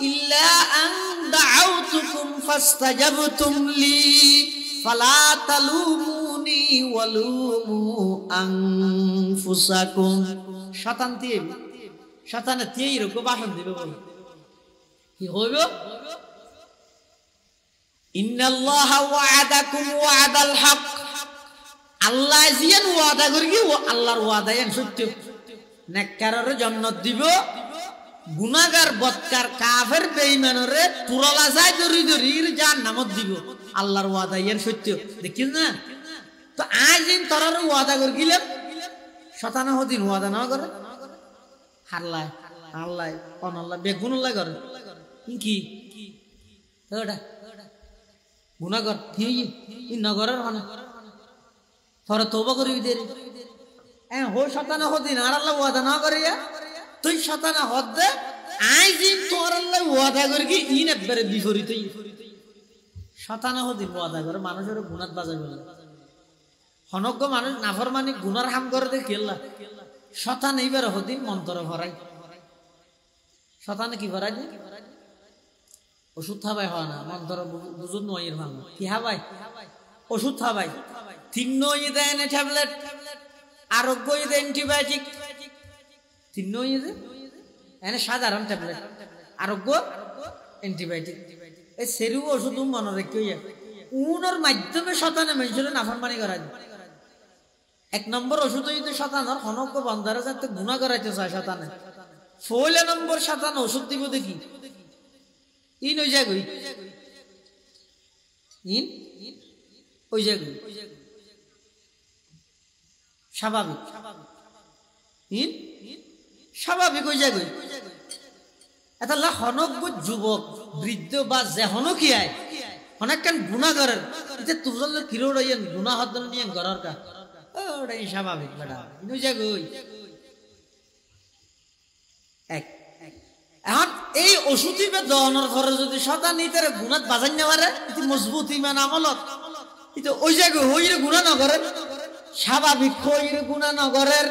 إلا أن دعوتكم فاستجبتم لي فلا تلوموني ولوموا أنفسكم। শতান দিয়ে এরকম ভাষণ দিবে বলে কি হইব ইন্নাল্লাহা ওয়া'আদাকুম ওয়া'দাল হক। আল্লাহ জিয়ান ওয়াদা করি ও আল্লাহর ওয়াদা এন সত্য নেককারের জান্নাত দিব গুনাহগার বদকার কাফের বেঈমানরে পুরালা যায় দরি দরির জান্নাত দিব আল্লাহর ওয়াদা এন সত্য দেখিস না। তো আজ দিন তোরার ওয়াদা করে গিলাম শতানা হদিন ওয়াদা না করে হারলায় আল্লাহ অনাল্লাহ বেগুনুল্লাহ করে কি ওটা গুনাহগার কি নগরের মানে তোরা তওবা করবি দে হো শতানা হদিন আর আল্লাহ ওয়াদা না করিয়া তুই শতানা হদ দে আই দিন তোর আল্লাহ ওয়াদা করি কি ইন একবারে বিপরীত শতানা হদিন ওয়াদা করে মানুষের গুনাত বাজাই বলে হনজ্ঞ মানুষ নাফরমানি গুনার হাম করে দে কেল্লা শতান এইবার হদিন মন্ত্র ভরাই শতানে কি ভরাই দে ওষুধ খাবাই হয় না মন্ত্র বুঝুন নয়ের ভাঙা কি হাবাই ওষুধ খাবাই তিন ঈদে এনে ট্যাবলেট, আরোগ্য ঈদে অ্যান্টিবায়োটিক, তিন ঈদে এনে সাধারণ ট্যাবলেট, আরোগ্য অ্যান্টিবায়োটিক। এই সেরু ওষুধ মনে রেখে উনার মাধ্যমে শতানে মানুষের নাফরমানি করাই। এক নম্বর ওষুধ যদি শতানোর হনজ্ঞ বন্ধারে যাতে গুণা করাইতে চায় শতানে, ফলে নম্বর শতান ওষুধ দিব দেখি ইন ওই জায়গায় ইন ওই জায়গায় স্বাভাবিক, ইন স্বাভাবিক ওই জায়গায়। এটা হনজ্ঞ যুবক বৃদ্ধ বা যে হনকিয়ায় অনেকখান গুণা করেন, তুফল কিরো গুণা হত নিয়ে ঘরের কা ওটাই স্বাভাবিক বেটা ওই জায়গায়। এখন এই ওষুধ দহনের পরে যদি শতান ইতার গুণাত বাজাই না পারে, মজবুত ইমান আমলত কিন্তু ওই জায়গায় হইরে গুণা নগরের, স্বাভাবিক হইরে গুণা নগরের,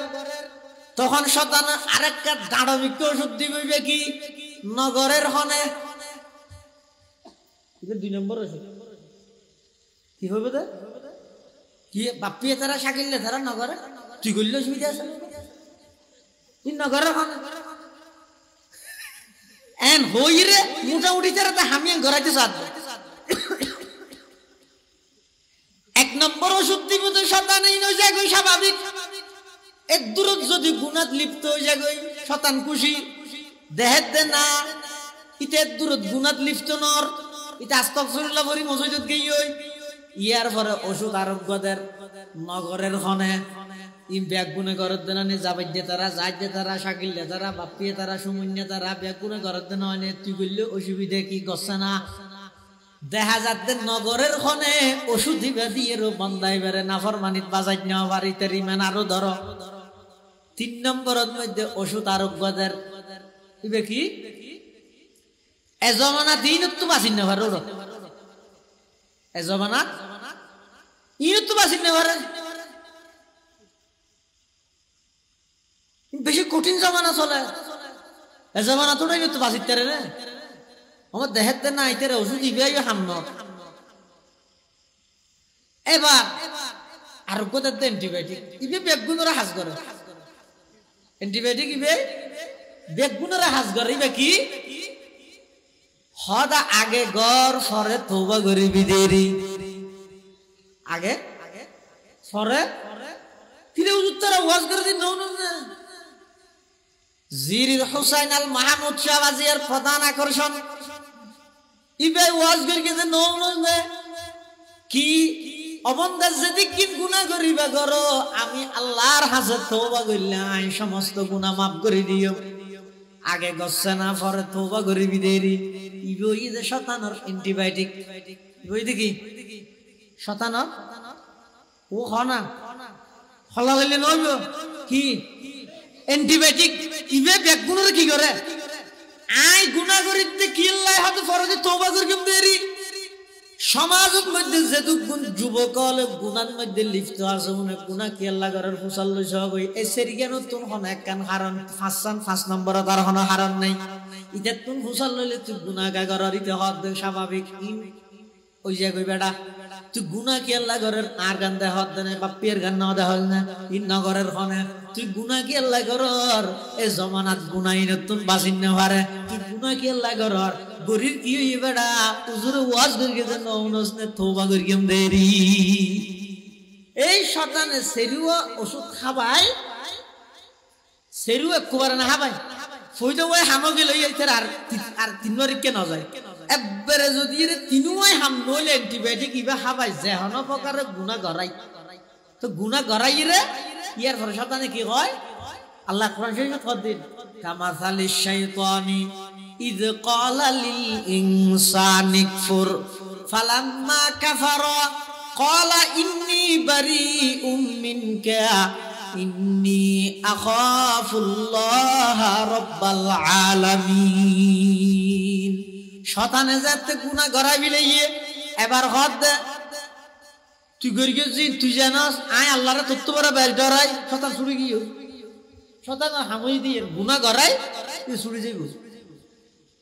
তখন শতান আরেকটা দাঁড়বিক ওষুধ দিবে কি নগরের হনে 2 নম্বর ওষুধ কি হবে দে কি বাপিয়ে তারা শাকিলে তারা নগরে তুই করলে অসুবিধা আছে নগরের হনে এন হইরে মোটামুটি তারা তা হামিয়ে গড়াইতে চাঁদবে। 1 নম্বর ওষুধ দিব তো শতান এই নয় জায়গায় স্বাভাবিক, এর দূরত যদি গুণাত লিপ্ত হয়ে যায় শতান খুশি দেহের দে না ইতে দূরত গুণাত লিপ্ত নর ইতে আস্তাগফিরুল্লাহ বলি মসজিদত গই হই ইয়ার পরে ওষুধ আরোগ্যদের নগরের হনে ই ব্যাগ গুনে ঘরত দেনা নে যাবাই দে তারা যাই দে তারা শাকিল দে তারা বাপিয়ে তারা সুমন্য তারা ব্যাগ গুনে ঘরত দেনা হয় তুই বললে অসুবিধা কি গছে না দেখা যাচ্ছে নগরের হনে ওষুধ দিবে দিয়ে বন্ধাই বেড়ে নাফরমানিত বাজাই নেওয়া বাড়িতে রিমেন আরো ধরো। 3 নম্বরের মধ্যে ওষুধ আরোগ্যদের ইবে কি এ জমানা দিন তো বাঁচিন না পারে, এ জমানা ইন তো বাঁচিন না পারে, বেশি কঠিন জমানা চলে, এ জমানা তো নাই তো বাঁচিতে রে আমার দেহের না আইতে ওষুধ দিবে হামন। এবার আরোগ্যদের অ্যান্টিবায়োটিক ইবে বেগুনরা হাজ করে, অ্যান্টিবায়োটিক ইবে বেগুনরা হাজ করে ইবে কি হদা আগে গর সরে তওবা করিবি দেরি আগে সরে ফিরে উত্তরা ওয়াজ করে দিন না জিরির হুসাইন আল মাহমুদ শাহ বাজিয়ার প্রধান আকর্ষণ ইবে ওয়াজ করে গেছে নৌনে কি অবন্দার যেদিক কিন গুনাহ করিবা করো আমি আল্লাহর হাজত তওবা কইলাই সমস্ত গুনাহ মাফ করে দিও আগে গচ্ছে না পরে তওবা করিবি দেরি ইবে ওই যে শতানোর অ্যান্টিবায়োটিক ওই দেখি শতানোর ও হনা হলা হইলে নইব কি অ্যান্টিবায়োটিক ইবে বেগুনের কি করে আই গুনাহ করিতে কি আল্লাহ হাতে ফরজে তওবা করিম দেরি। সমাজের মধ্যে যেতুক যুবক হলে গুনার মধ্যে লিপ্ত আছে মনে গুনাহ কি আল্লাহ করার ফুসাল লই সব এই সেরিগান তুন হন একখান হারান 5 নম্বর তার হন হারান নাই ইতে তুন ফুসাল লইলে তুই গুনাহ করার ইতে হদ স্বাভাবিক ওই যে কই বেটা তুই গুনাহ কি আল্লাহ করার আর গান দে হদ না বাপ্পির গান না দেহল না ইন নগরের হনে তুই গুনাহ কি আল্লাহ করার এ জমানাত গুনাহিন তুন বাসিন না পারে তুই গুনাহ কি আল্লাহ করার গরির কি হই বেটা হুজুরে ওয়াজ করিকে দেন নওনসনে তওবা করিম দেরি। এই শয়তানে সেরুয়া ওষুধ খাবাই সেরু একবার না খাবাই ফইদা ওই হামগে লই আইতে আর তিনবার কে না যায় একবারে যদি এর তিনুই হাম নইলে অ্যান্টিবায়োটিক ইবা খাবাই যে হন প্রকারে গুনাহ গরাই তো গুনাহ গরাই রে ইয়ার পরে শয়তানে কি হয় আল্লাহ কোরআন শরীফে কদিন কামাসালিশ শাইতানি إذ قال للإنسان اكفر فلما كفر قال إني بريء منك إني أخاف الله رب العالمين শয়তানে যাতে গুনাহ করাই বিলেইয়ে এবার হদ তুই গরিগে তুই জানাস আয় আল্লাহর তত্ত্ব বড় বেল ডরাই শয়তান ছুড়ে গিয়ে শয়তান হামই দিয়ে গুনাহ করাই তুই ছুড়ে যাইব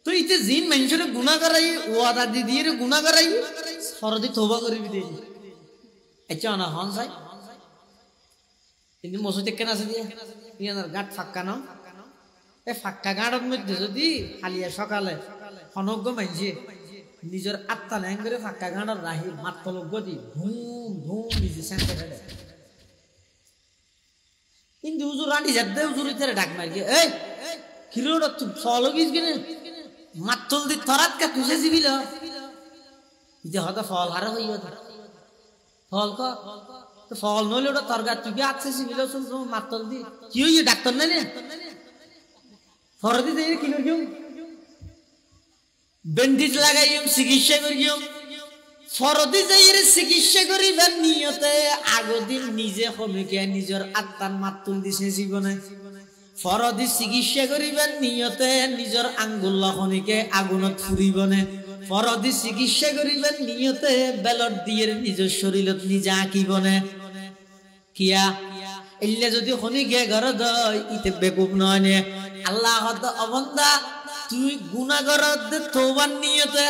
তো ইতে জিন মানুষের গুনাহ করাই ওয়াদা দি দিয়ে গুনাহ করাই ফরদি তওবা করিবি দেই আচ্ছা না হন যাই কিন্তু মসজিদে কেন আছে দিয়ে ইয়ানার গাঁট ফাঁকা নাও এই ফাঁকা গাঁটের মধ্যে যদি হালিয়া সকালে অনজ্ঞ মাইছে নিজের আত্মা ল্যাং করে ফাঁকা গাঁটের রাহি মাত্তলজ্ঞ দি ধুম ধুম নিজে সেন্টে ফেলে কিন্তু হুজুর রানি যাতে হুজুর ইতারে ডাক মারি এই কিলোটা তুই ফল গিস কিনে মাত্তল দি তরাত কা তুসে জিবিল যে হয়তো ফল হারা হইব ফল ক তো ফল নইলে ওটা তরগা তুই আছে জিবিল শুন মাত্তল দি কি হইছে ডাক্তার নাই রে ফরদি দেই কি করিম ব্যান্ডেজ লাগাইম চিকিৎসা করিম ফরদি যাইরে চিকিৎসা করিবার নিয়তে আগদিন নিজে কমিকে নিজের আত্মার মাত্তুল দিছে জীবনে ফরদি চিকিৎসা করিবার নিয়তে নিজের আঙ্গুল খনিকে আগুনত ফুরিবনে ফরদি চিকিৎসা করিবার নিয়তে বেলট দিয়ে নিজের শরীরত নিজে আঁকিবনে কিয়া এলে যদি খনিকে ঘর দয় ইতে বেকুব নয় নে আল্লাহ অবন্দা তুই গুনাহগারত তওবার নিয়তে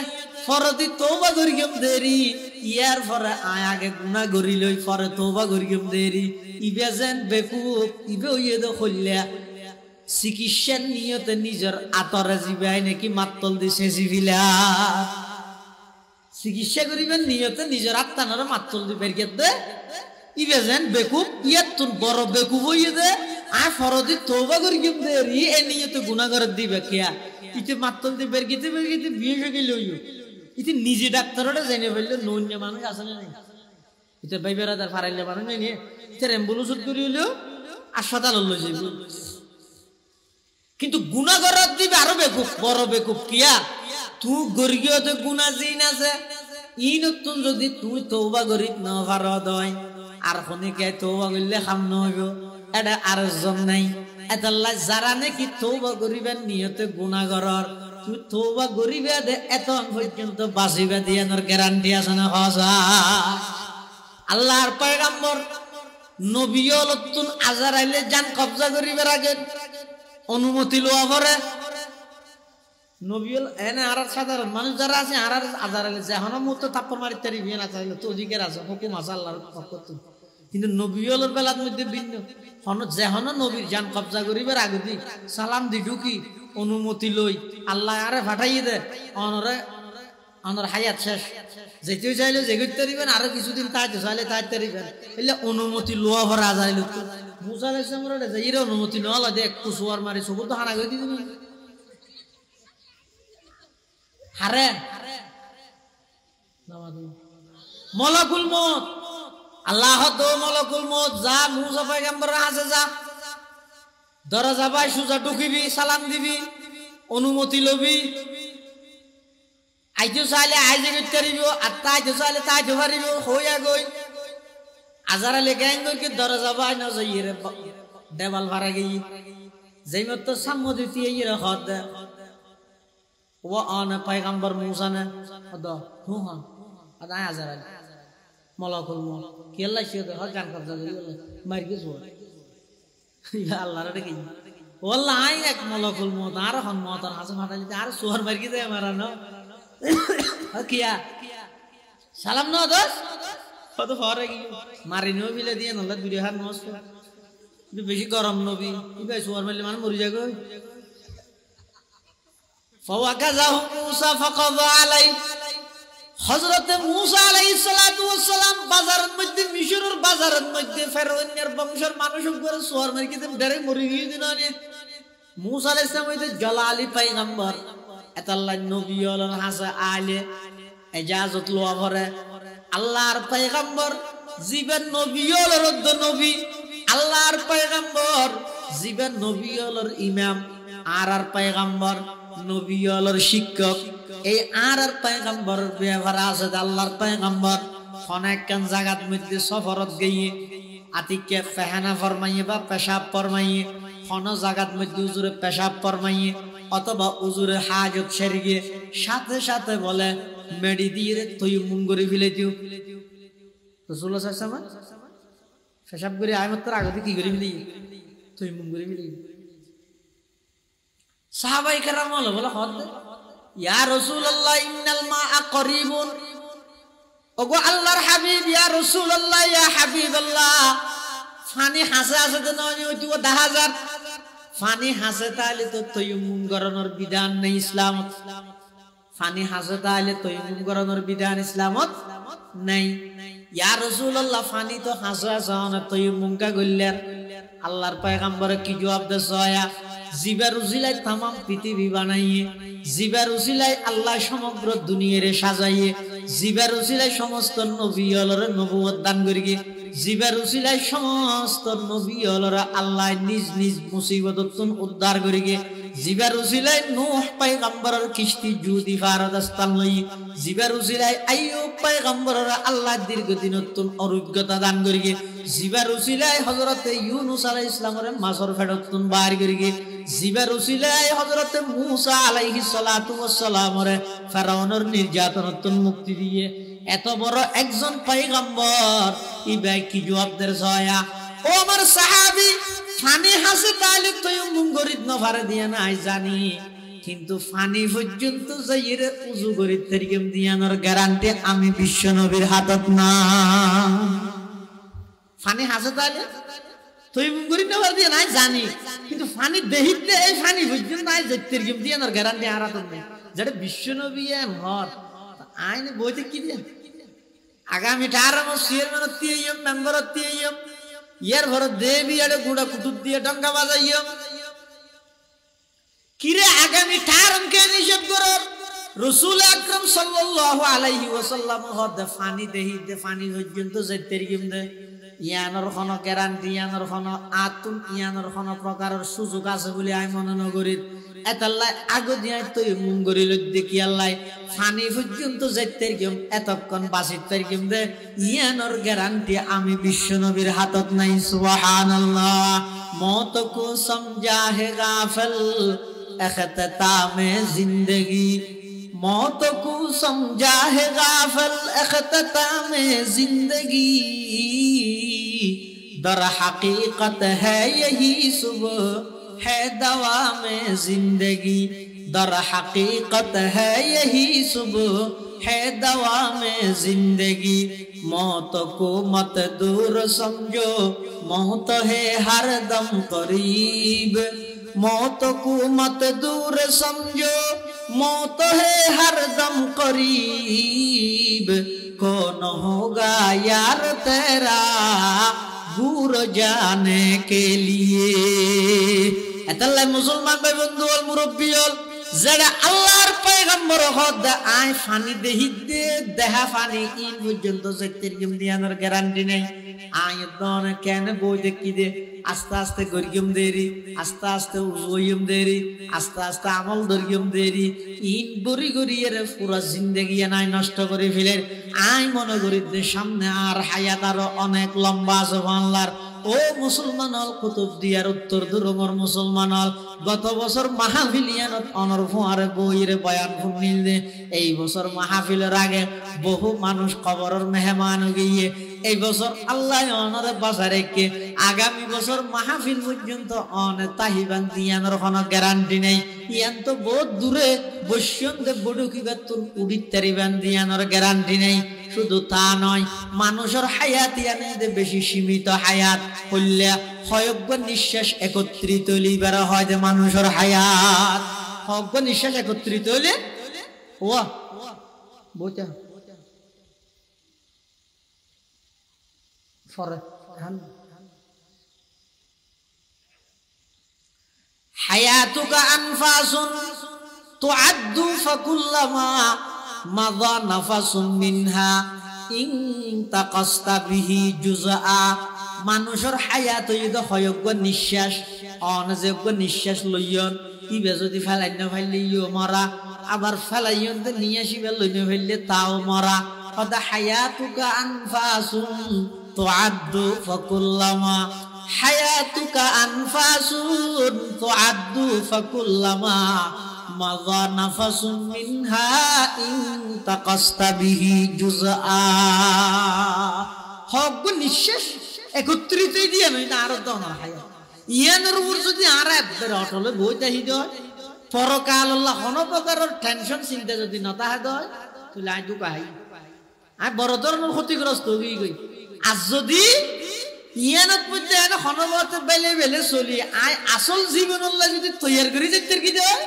ফরদি তওবা করিম দেরি ইয়ার পরে আয় আগে গুনাহ করি লই পরে তওবা করিম দেরি ইবে যেন বেকুব ইবে হইয়ে দে কইলা চিকিৎসার নিয়তে নিজের আতরে জিবাই নাকি মাত্তল দিছে জিবিলা চিকিৎসা করিবেন নিয়তে নিজের আত্মার মাত্তল দিবে দে ইবে যেন বেকুব ইয়ার তোর বড় বেকুব হইয়ে দে আর ফরদি তওবা করিম দেরি এ নিয়তে গুনাহগারত দিবে কিয়া ইতে মাত্তল দি বেরগিতে বিয়ে হয়ে গেল ইতে নিজে ডাক্তারটা জেনে ফেললো নন্য মানুষ আছে না নাই ইতে ভাই বেড়াদার ফারাইলে মানুষ নাই নিয়ে ইতে অ্যাম্বুলেন্স করি হইলেও হাসপাতাল লই যাইব কিন্তু গুনাহগারত দিবে আরো বেকুব বড় বেকুব কিয়া তুই গরিয়তে গুনাহ জিন আছে ই নতুন যদি তুই তওবা করি না ফারদ হয় আর খনিকে তওবা করলে কাম নহইব এটা আরেকজন নাই এতাল্লাহ যারা নাকি তওবা করিবার নিয়তে গুনাহগারর তুই তওবা করিবে দে এত পর্যন্ত বাঁচিবে দিয়ানোর গ্যারান্টি আছে না হসা আল্লাহর পয়গম্বর নবীয়লতুন আজরাইলে জান কবজা করিবার আগে অনুমতি লওয়া পরে নবীল এনে আর সাধারণ মানুষ যারা আছে আর আজরাইলে যেহনা মুহূর্ত তাপ্পর মারি তারি বিয়ে না চাইলে তো অধিকার আছে হুকুম আছে আল্লাহর পক্ষ থেকে কিন্তু নবীলের বেলার মধ্যে ভিন্ন যেহন নবীর জান কবজা করিবার আগে দি সালাম দি ঢুকি অনুমতি লই আল্লাহ আরে ফাটাইয়ে দে অনরে অনর হায়াত শেষ যেতে চাইলে যেতে দিবেন আরো কিছুদিন তাইতে চাইলে তাইতে দিবেন এলে অনুমতি লোয়া ভরা যাইল মুসা আলাইহিস সালাম রে যাইরে অনুমতি নলা দেখ কুসুয়ার মারি সবু তো হানা গই দিবি হারে মালাকুল মউত আল্লাহ তো মালাকুল মউত যা মুসা পয়গম্বর আছে যা দরজা বাই সুজা ঢুকিবি সালাম দিবি অনুমতি লবি আইতে চাইলে আইজে গইতে পারিব আর তাইতে চাইলে তাইতে পারিব হইয়া গই আজারালে গ্যাং গইকে দরজা বাই না যাইরে দেওয়াল ভাড়া গই যেই মত সাম্য দিতি ইরে হদ দে ও আন পয়গম্বর মুসা না অদ হু হন আদা আজারালে মালাকুল মউত কেল্লা শিওতে হল জান কবজা করি মারি গেছো ইয়া আল্লাহর রে কি ওয়াল্লাহ আই এক মালাকুল মউত আর হন মউত আর হাসে ফাটালি আর সোহর মারি গিয়ে মারা না কিয়া সালাম না দোস কত ফরে কি মারি নো বিলে দিয়ে নলা দুই হাত নস বেশি গরম নবী ইবাই সোহর মারলে মানে মরি যাগো ফাওয়াকাযাহু মুসা ফাকাযা আলাই হযরত মুসা আলাইহিস সালাতু ওয়াস সালাম বাজারের মধ্যে মিশরের বাজারের মধ্যে ফেরাউনের বংশের মানুষ উপরে সোহর মারি কি ডাইরেক্ট মরি গিয়ে দিনানে মুসা আলাইহিস সালাম হইতে জালালি পয়গম্বর এতাল্লাহ নবী হলেন হাসা আলে এজাজত লওয়া ভরে আল্লাহর পয়গম্বর জীবের নবী হলের নবী আল্লাহর পয়গম্বর জীবের নবী হলের ইমাম আর পয়গম্বর নবী হলের শিক্ষক এই আর পয়গম্বর ব্যবহার আছে আল্লাহর পয়গম্বর অনেক কান জায়গার মধ্যে সফরত গিয়ে আতিকে ফেহানা ফরমাইয়ে বা পেশাব ফরমাইয়ে কোন জায়গার মধ্যে হুজুরে পেশাব ফরমাইয়ে অথবা হুজুরের হাজত সেরে সাথে সাথে বলে মেডি দিয়ে তুই মুঙ্গরি ফেলে দিও রাসূলুল্লাহ সাল্লাল্লাহু আলাইহি ওয়াসাল্লাম পেশাব করে আইমাত্র আগে কি করে ফেলি তুই মুঙ্গরি ফেলি সাহাবায়ে কেরাম বলে হদ ইয়া রাসূলুল্লাহ ইন্নাল মাআ করিবুন ওগো আল্লাহর হাবিব ইয়া রাসূলুল্লাহ ইয়া হাবিবাল্লাহ ফানি হাসে আছে তো নয় ওইটি ও 10000 ফানি হাসে তাইলে তো তায়াম্মুম করানোর বিধান নেই ইসলামত ফানি হাসে তাইলে তায়াম্মুম করানোর বিধান ইসলামত নেই ইয়া রাসূলুল্লাহ ফানি তো হাসে আছে না তায়াম্মুম কা গল্লার আল্লাহর পয়গম্বরে কি জবাব দেয়া জিবার উজিলাই तमाम পৃথিবী বানাইয়ে জিবার উজিলাই আল্লাহ সমগ্র দুনিয়ারে সাজাইয়ে জিবার উজিলাই সমস্ত নবী আল্লাহর নবুয়ত দান করিয়ে জিবার উজিলাই সমস্ত নবী আল্লাহর আল্লাহ নিজ নিজ মুসিবততন উদ্ধার করিয়ে জিবার উজিলাই নূহ পয়গম্বরের কিস্তি জুদি ফারাদাস্তান লই জিবার উজিলাই আইয়ুব পয়গম্বরের আল্লাহ দীর্ঘদিনতন অভিজ্ঞতা দান করিয়ে জিবার উজিলাই হযরতে ইউনূস আলাইহিস সালামের মাছর ফেরতন বার করিয়ে জিবার উসিলাই হযরতে মূসা আলাইহিস সালাতু ওয়াস সালামের ফেরাউনের নির্যাতনতন মুক্তি দিয়ে এত বড় একজন পয়গম্বর ইবাই কি জবাব দের ছয়া ও আমার সাহাবী ফানি হাসে তাইলে তায়াম্মুম করিত না পারে দিয়া নাই জানি কিন্তু ফানি পর্যন্ত যাইরে উযু করিত তরিকম দিয়ানোর গ্যারান্টি আমি বিশ্ব নবীর হাতত না ফানি হাসে তাইলে তায়াম্মুম করিত না পারে দিয়া নাই জানি কিন্তু ফানি দেহিতে এই ফানি পর্যন্ত নাই যেতের গিম দিয়ানোর গ্যারান্টি আর হাতত নেই যেটা বিশ্ব নবী এম হর আইনে বইতে কি দিয়ে আগামী 18 মাসের মানে তিয়ম মেম্বার তিয়ম ইয়ার ভর দেবী আড়ে গুড়া কুতুব দিয়ে ডঙ্কা বাজাইও কিরে আগামী 18 কে নিষেধ করর রাসূল আকরাম সাল্লাল্লাহু আলাইহি ওয়াসাল্লাম হদ ফানি দেহিতে ফানি পর্যন্ত যেতের গিম দে ইয়ানোর কোন গ্যারান্টি ইয়ানোর কোন আতুন ইয়ানোর কোন প্রকারের সুযোগ আছে বলে আই মনে নগরিত এতাল্লাই আগ দিয়া তুই মুং গরিল দেখি আল্লাহ ফানি পর্যন্ত যাইতের গেম এতক্ষণ বাসিতের গেম দে ইয়ানোর গ্যারান্টি আমি বিশ্ব নবীর হাতত নাই সুবহানাল্লাহ মौत को समझा है गाफिल इख्तितामे जिंदगी मौत को समझा है गाफिल इख्तितामे जिंदगी दर हकीकत है यही सुबह है दवा में जिंदगी दर हकीकत है यही सुबह है दवा में जिंदगी मौत को मत दूर समझो मौत है हर दम करीब मौत को मत दूर समझो मौत है हर दम करीब कौन होगा यार तेरा दूर जाने के लिए এতাল্লাই মুসলমান ভাই বন্ধু আর মুরব্বী হল যারা আল্লাহর পয়গম্বর হদ আই ফানি দেহিতে দেহা ফানি ইন পর্যন্ত যেতের গিম দিয়ানোর গ্যারান্টি নাই আই দন কেন বই দেখি দে আস্তে আস্তে গরিয়ম দেরি আস্তে আস্তে উজয়ম দেরি আস্তে আস্তে আমল দরিয়ম দেরি ইন গরি গরিয়ের পুরো জিন্দেগি নাই নষ্ট করে ফেলের আই মনে করি যে সামনে আর হায়াত আরো অনেক লম্বা আছে আল্লাহর ও মুসলমান হল কুতুব দিয়ার উত্তর দুরমর মুসলমান হল গত বছর মাহফিলিয়ানত অনর ফোয়ারে বইরে বয়ান ফুনিল দে এই বছর মাহফিলের আগে বহু মানুষ কবরের মেহমান গিয়ে এই বছর আল্লাহ অনরে বাসা রেখে আগামী বছর মাহফিল পর্যন্ত অনে তাহিবান দিয়ানোর কোনো গ্যারান্টি নেই ইয়ান তো বহুত দূরে বৈশ্যন দে বড়ুকিবার তুন উড়িত তারিবান দিয়ানোর গ্যারান্টি নেই শুধু তা নয় মানুষের হায়াত ইয়ানে বেশি সীমিত হায়াত হইলে হয়জ্ঞ নিঃশ্বাস একত্রিত লিবার হয় যে মানুষের হায়াত হয়জ্ঞ নিঃশ্বাস একত্রিত হইলে ও বইটা ফরে হায়াতুকা আনফাসুন তুআদ্দু ফাকুল্লামা মাযা নাফাসুন মিনহা ইন তাকাসতা বিহি জুজআ মানুষের হায়াত হইল হয়জ্ঞ নিঃশ্বাস অনযোগ্য নিঃশ্বাস লইয়ন ইবে যদি ফেলাই না ফেললে ইও মরা আবার ফেলাইয়ন তো নিয়ে আসিবে লইনে ফেললে তাও মরা কদা হায়াতুকা আনফাসুন তুআদ্দু ফাকুল্লামা হায়াতুকা আনফাসুন তুআদ্দু ফাকুল্লামা মাযা নাফাসুন মিনহা ইন তাকাসতা বিহি জুজআ হক নিঃশ্বাস একত্রিত দিয়ে নই না আরো দন হায়াত ইয়ানের উপর যদি আর একবার অটলে বইতে হিদ পরকাল আল্লাহ কোন প্রকারের টেনশন চিন্তা যদি নতা হেদ হয় তাহলে আই দুকা হাই আর বড় ধরনের ক্ষতিগ্রস্ত হয়ে গই। আর যদি ইয়ানত মধ্যে একটা হনবত বেলে বেলে চলি আয় আসল জীবনল্লা যদি তৈয়ার করে যেতে কি দেয়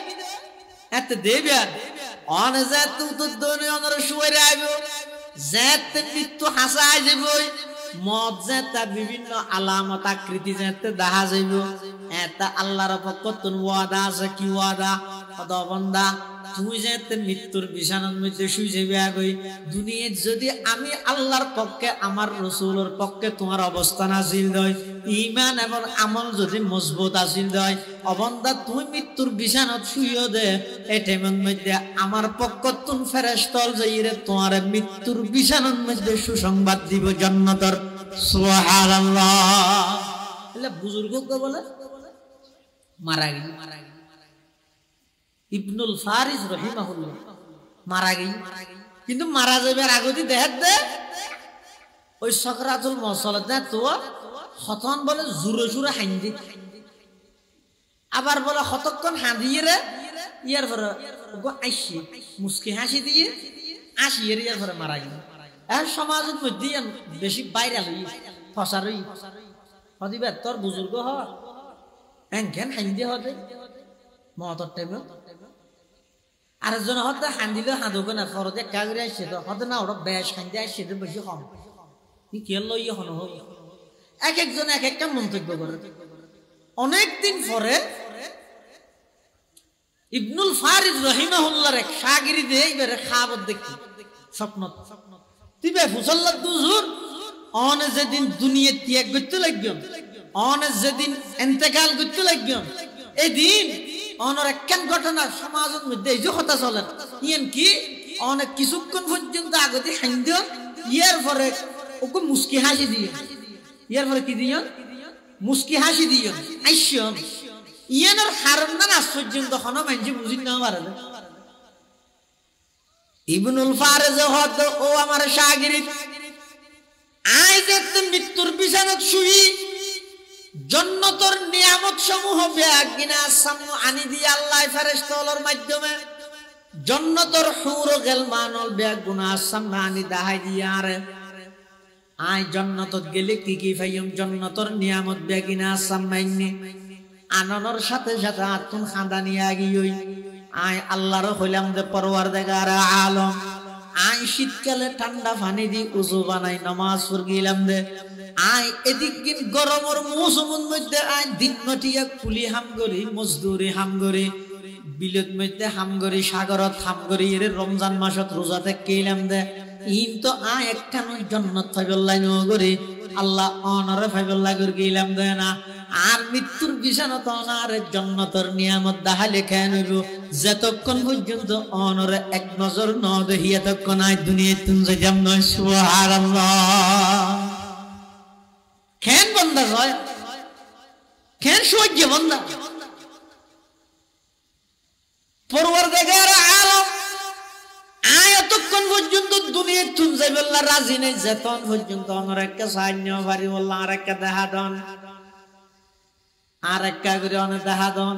এত দেবে আর অনে যেতে উত্তর অনরে শুয়ে আইব যেতে মৃত্যু হাসায় যাব মদ যেতে বিভিন্ন আলামত আকৃতি যেতে দেখা যাইব এটা আল্লাহর পক্ষ তোর ওয়াদা আছে কি ওয়াদা কত বন্দা তুই যেতে মৃত্যুর বিছানার মধ্যে শুয়ে যাবি আগই দুনিয়ায় যদি আমি আল্লাহর পক্ষে আমার রাসূলের পক্ষে তোমার অবস্থান আসিল দয় ঈমান এবং আমল যদি মজবুত আসিল দয় অবন্দা তুই মৃত্যুর বিছানাত শুইও দে এই টাইমের মধ্যে আমার পক্ষ তুন ফেরেশতাল যাইরে তোমার মৃত্যুর বিছানার মধ্যে সুসংবাদ দিব জান্নাতের সুবহানাল্লাহ এলা বুজুর্গ কে বলে মারা গেল ইবনুল ফারিস রহিমাহুল্লাহ মারা গেল কিন্তু মারা যাবার আগেই দেখাত দে ওই সাকরাতুল মওত দে তো খতন বলে জোরে জোরে হাঁদি আবার বলে কতক্ষণ হাঁদিয়ে রে ইয়ার পরে আইসি মুস্কি হাসি দিয়ে আসি এর ইয়ার পরে মারা গেল আর সমাজের মধ্যে বেশি বাইরে হই ফসারই হদিবে তোর বুজুর্গ হ এনকেন হাঁদি হতে মতর টাইমে আরেকজন হতে হাঁদিলে হাঁদুকে না ফরদে কাগরে আসছে তো হতে না ওরা বেশ হাঁদি আসছে তো বেশি কম কে লইয়ে হন হোক এক একজন এক একটা মন্তব্য করে অনেকদিন পরে ইবনুল ফারিস রহিমাহুল্লাহর এক শাগিরিদ এইবারে খাবার দেখি স্বপ্ন তিবে ফুসাল্লাহ দুজুর অনে যেদিন দুনিয়া ত্যাগ করতে লাগবেন অনে যেদিন ইন্তেকাল করতে লাগবেন এই দিন অনর একখান ঘটনা সমাজের মধ্যে এই যে কথা চলে ইয়েন কি অনেক কিছুক্ষণ পর্যন্ত আগতে হাইন্দ ইয়ার পরে ওকে মুস্কি হাসি দিয়ে ইয়ার পরে কি দিয়ন মুস্কি হাসি দিয়ন আইসন ইয়ানোর হারম না আজ পর্যন্ত হনো মানছি বুঝি না পারে ইবনুল ফারিস হদ ও আমার শাগিরিদ আই যে মৃত্যুর বিছানাত শুই জান্নাতের নিয়ামত সমূহ বেগিনা সামনে আনি দিয়ে আল্লাহ ফেরেশতাদের মাধ্যমে জান্নাতের হুর ও গলমানল বেগুনা সামনে আনি দাহাই দিয়ে আরে আই জান্নাতত গেলে কি কি পাইম জান্নাতের নিয়ামত বেগিনা সামনে আননের সাথে সাথে আতুন খাদানি আগিই আই আল্লাহর হইলাম দে পরওয়ারদিগার আলম আই শীতকালে ঠান্ডা পানি দি উযু বানাই নামাজ পড়িলাম দে আই এদিক দিন গরমের মৌসুমের মধ্যে আই দিন নটিয়া কুলি হামগরি মজদুরি হামগরি বিলত মধ্যে হামগরি সাগরত হামগরি এর রমজান মাসত রোজাতে কেলাম দে ইন তো আই একখান জান্নাত ফাইবল্লাই নগরি আল্লাহ অনরে ফাইবল্লাই করে গেলাম দে না আর মৃত্যুর বিছানা তো আর জান্নাতের নিয়ামত দাহালে খেয়ে নেব যতক্ষণ পর্যন্ত অনরে এক নজর ন দেখিয়া তখন আই দুনিয়া তুম যাম নয় সুবহানাল্লাহ কেন বন্দা হয় কেন সহ্য বন্দা পরওয়ারদিগার আলম আয়াতক্ষণ পর্যন্ত দুনিয়া তুম যাইবল্লা রাজি নেই যেতন পর্যন্ত অনর একটা সাহায্য বাড়ি বললা আর একটা দেখা দন আর একটা করে অনেক দেখা দন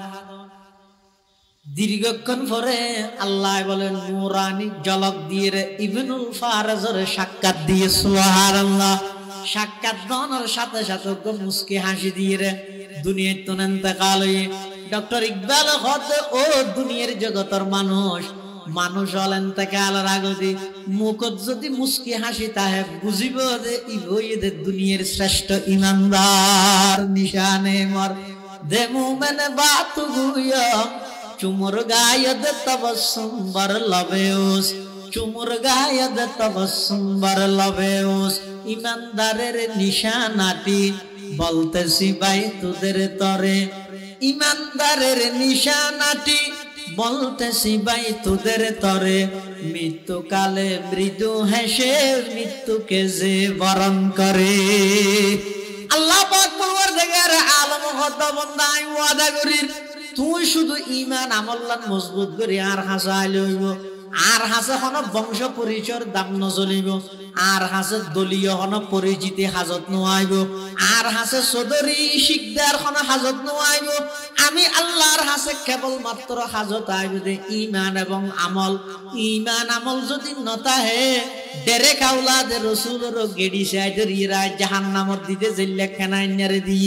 দীর্ঘক্ষণ পরে আল্লাহ বলেন নূরানি ঝলক দিয়ে রে ইবনুল ফারিসের সাক্ষাৎ দিয়ে সুবহানাল্লাহ সাক্ষাৎ দনের সাথে সাথে মুস্কি হাসি দিয়ে রে দুনিয়ার তো ইন্তেকাল হয়ে ডক্টর ইকবাল হতে ও দুনিয়ার জগতের মানুষ মানুষ হল ইন্তেকালের আগতে মুখত যদি মুস্কি হাসি তাহে বুঝিব যে ইবইদের দুনিয়ার শ্রেষ্ঠ ইমানদার নিশানে মর দে মুমিন বাত গুয়া চুমুর গায়দ তবসুম বার লবেউস চুমুর গায়দ তবসুম বার লবেউস ইমানদারের নিশানাটি বলতেছি ভাই তোদের তরে ইমানদারের নিশানাটি বলতেছি ভাই তোদের তরে মৃত্যুকালে মৃদু হেসে মৃত্যুকে যে বরণ করে আল্লাহ পাক পরওয়ারদিগার আলম হদ বান্দা আই ওয়াদা করি তুই শুধু ঈমান আমললান মজবুত করি আর হাসাই লইব আর হাসে হন বংশ পরিচয়ের দাম নজলিব আর হাসে দলীয় হন পরিচিতি হাজত নোয়াইব আর হাসে চৌধুরী শিকদার হন হাজত নোয়াইব আমি আল্লাহর হাসে কেবল মাত্র হাজত আইব যে ঈমান এবং আমল ঈমান আমল যদি নতাহে ডেরে কাউলাদে রসুলের গেড়ি সাইদের ইরা জাহান্নামর দিতে জেল্লা খানাইনারে দি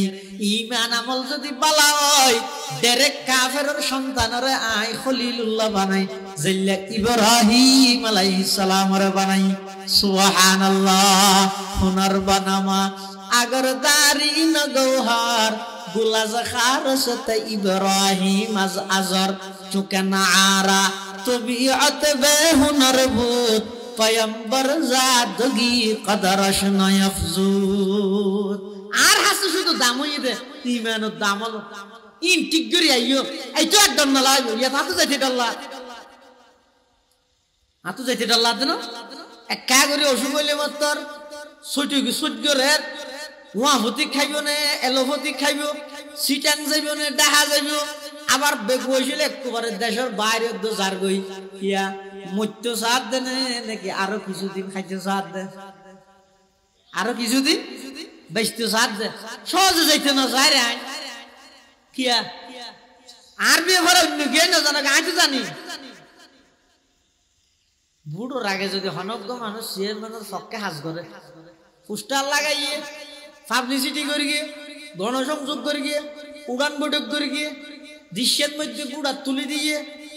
ঈমান আমল যদি বালা হয় ডেরে কাফেরের সন্তানরে আই খলিলুল্লাহ বানাই জেল্লা ইব্রাহিম আলাইহিস সালামরে বানাই সুবহানাল্লাহ হুনার বানামা अगर दारी न गौहार गुलाज खारसत इब्राहिम अज अजर चुके नारा तबीयत बेहुनर भूत पैगंबर जादगी कदरश न यफजूत আর হাসু শুধু দামই দে ইমানের দামল ইন ঠিক করি আইও এই তো একদম না লাইব ইয়া হাতু যাইতে ডাল্লা হাতু যাইতে ডাল্লা দেন এক কা করে অসুখ হইলে মাত্র সূর্যের ওয়াহতি খাইব না এলোপতি খাইব সিটাং যাইব না ডাহা যাইব আবার বেগ হইছিলে একবারে দেশের বাইরে তো যার গই ইয়া মত্য সাথ দেন নাকি আরো কিছুদিন খাইতে সাথ দে আরো কিছুদিন বেশতো সাথ দে সহজে যাইতে না যায় রে কিয়া আর বিয়ে ভরা অন্য কে না জানা আমি তো জানি বুড়োর আগে যদি হনজ্ঞ মানুষ চেয়ারম্যানের সবকে হাজ করে পোস্টার লাগাইয়ে পাবলিসিটি করে গিয়ে গণসংযোগ করে গিয়ে উড়ান বৈঠক করে গিয়ে দৃশ্যের মধ্যে গুড়া তুলে দিয়ে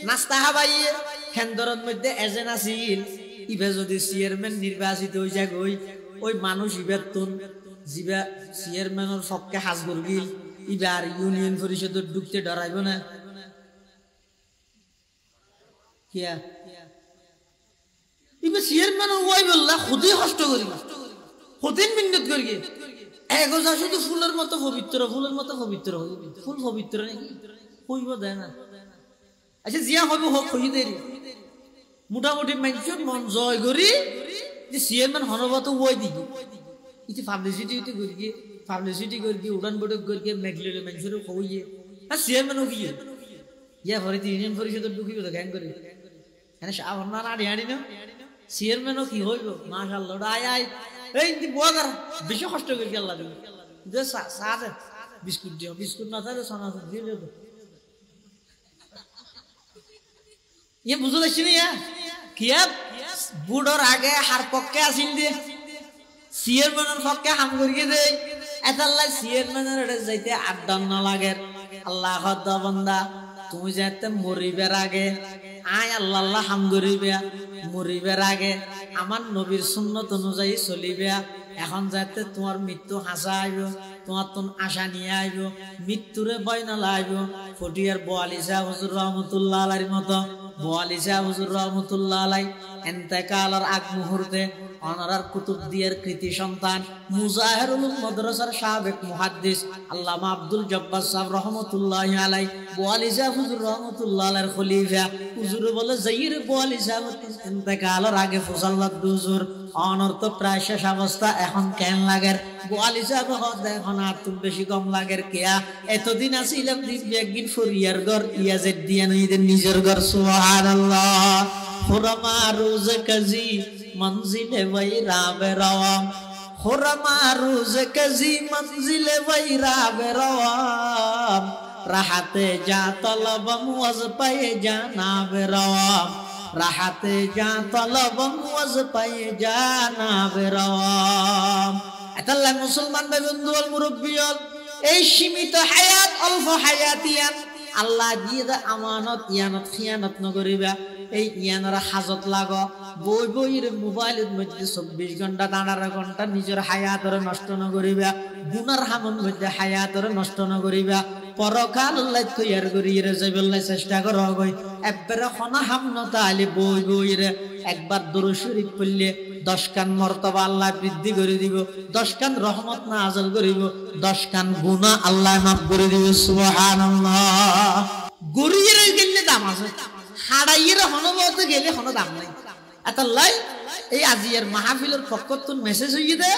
নাস্তা হাবাইয়ে কেন্দ্রের মধ্যে এজেন্ট আসিল ইবে যদি চেয়ারম্যান নির্বাচিত হয়ে যায় ওই মানুষ ইবের তুন জিবা চেয়ারম্যানের সবকে হাজ করগিল ইবার ইউনিয়ন পরিষদের ঢুকতে ডরাইব না কিয়া ইবে চেয়ারম্যান ওই বললা খুদই কষ্ট করি খুদিন মিন্নত করি এগোজা শুধু ফুলের মতো পবিত্র ফুল পবিত্র নাকি হইব দেয় না আচ্ছা জিয়া হইব হোক হই দেরি মোটামুটি মানুষের মন জয় করি যে চেয়ারম্যান হনবত ওই দিকে ইতি পাবলিসিটি করি উড়ান বৈঠক করি মেঘলে মানুষের কইয়ে আর চেয়ারম্যানও কি ইয়া ভরে ইউনিয়ন পরিষদের ঢুকিব তো গ্যাং করে এনে সাবধান আড়ি আড়ি না চেয়ারম্যানও কি হইব মাশাআল্লাহ আয় আয় এই বুয়াগার বেশি কষ্ট করে আল্লাহ দিবে যে সাথে বিস্কুট দিও বিস্কুট না থাকে সোনা দিয়ে দেব ইয়ে বুঝো দেখছি না কিয়া বুড়োর আগে হার পক্ষে আসিল দিয়ে চেয়ারম্যানের পক্ষে হাম করিয়ে দেয় এতাল্লাই চেয়ারম্যানের এটা যাইতে আড্ডা না লাগে আল্লাহ হদ্দা বান্দা তুমি যাতে মরিবের আগে আয় আল্লাহ আল্লাহ হাম করিবে মরিবের আগে আমার নবীর সুন্নত অনুযায়ী চলিবে এখন যাতে তোমার মৃত্যু হাসা আইব তোমার তোন আশা নিয়ে আইব মৃত্যুরে ভয় না লাইব ফটিয়ার বোয়ালিশা হুজুর রহমতুল্লাহ আলাইহির মতো বোয়ালিশা হুজুর রহমতুল্লাহ আলাই এন্তেকালের আগ মুহূর্তে অনারার কুতুবদিয়ার কৃতি সন্তান মুজাহিরুল মাদ্রাসার সাবেক মুহাদ্দিস আল্লামা আব্দুল জব্বার সাহেব রহমতুল্লাহি আলাইহি বোয়ালিশা হুজুর রহমতুল্লাহ আলাইহির খলিফা হুজুর বলে যাইর বোয়ালিশা ইন্তেকালের আগে ফজল্লাত হুজুর অনর্থ প্রায় শেষ অবস্থা এখন কেন লাগের বোয়ালিশা হদ এখন আর তুম বেশি কম লাগের কেয়া এতদিন আসিলাম দিন একদিন ফরিয়ার ঘর ইয়াজেদ দিয়া নইদের নিজের ঘর সুবহানাল্লাহ খুরমা রোজ কাজী मंजिले वैरा बेरवाम खुरमा रोज कजी मंजिले वैरा बेरवाम राहते जा तलबम वज पाए जाना बेरवाम राहते जा तलबम वज पाए जाना बेरवाम अतल्ला मुसलमान बंधु और मुरब्बियन এই সীমিত হায়াত অল্প হায়াতিয়ান আল্লাহ দিয়ে আমানত ইয়ানত খিয়ানত নগরিবা এই ইয়ানরা হাজত লাগো বই বইয়ের মোবাইলের মধ্যে 24 ঘন্টা 18 ঘন্টা নিজের হায়াতর নষ্ট নগরিবা গুনার হামন মধ্যে হায়াতর নষ্ট নগরিবা পরকাল আল্লাহ তৈয়ার করিয়ে যাইবল্লাহ চেষ্টা করো গই একবার খনা হামন তাহলে বই বইয়ের একবার দরুদ শরীফ পড়লে 10 কান মর্তবা আল্লাহ বৃদ্ধি করে দিব 10 কান রহমত নাযিল করিব 10 কান গুনাহ আল্লাহ মাফ করে দিব সুবহানাল্লাহ গরিয়ের গেলে দাম আছে হাড়াইয়ের হনবতে গেলে হন দাম নাই আতাল্লাই এই আজিয়ার মাহফিলের পক্ষতুন মেসেজ হইয়ে দে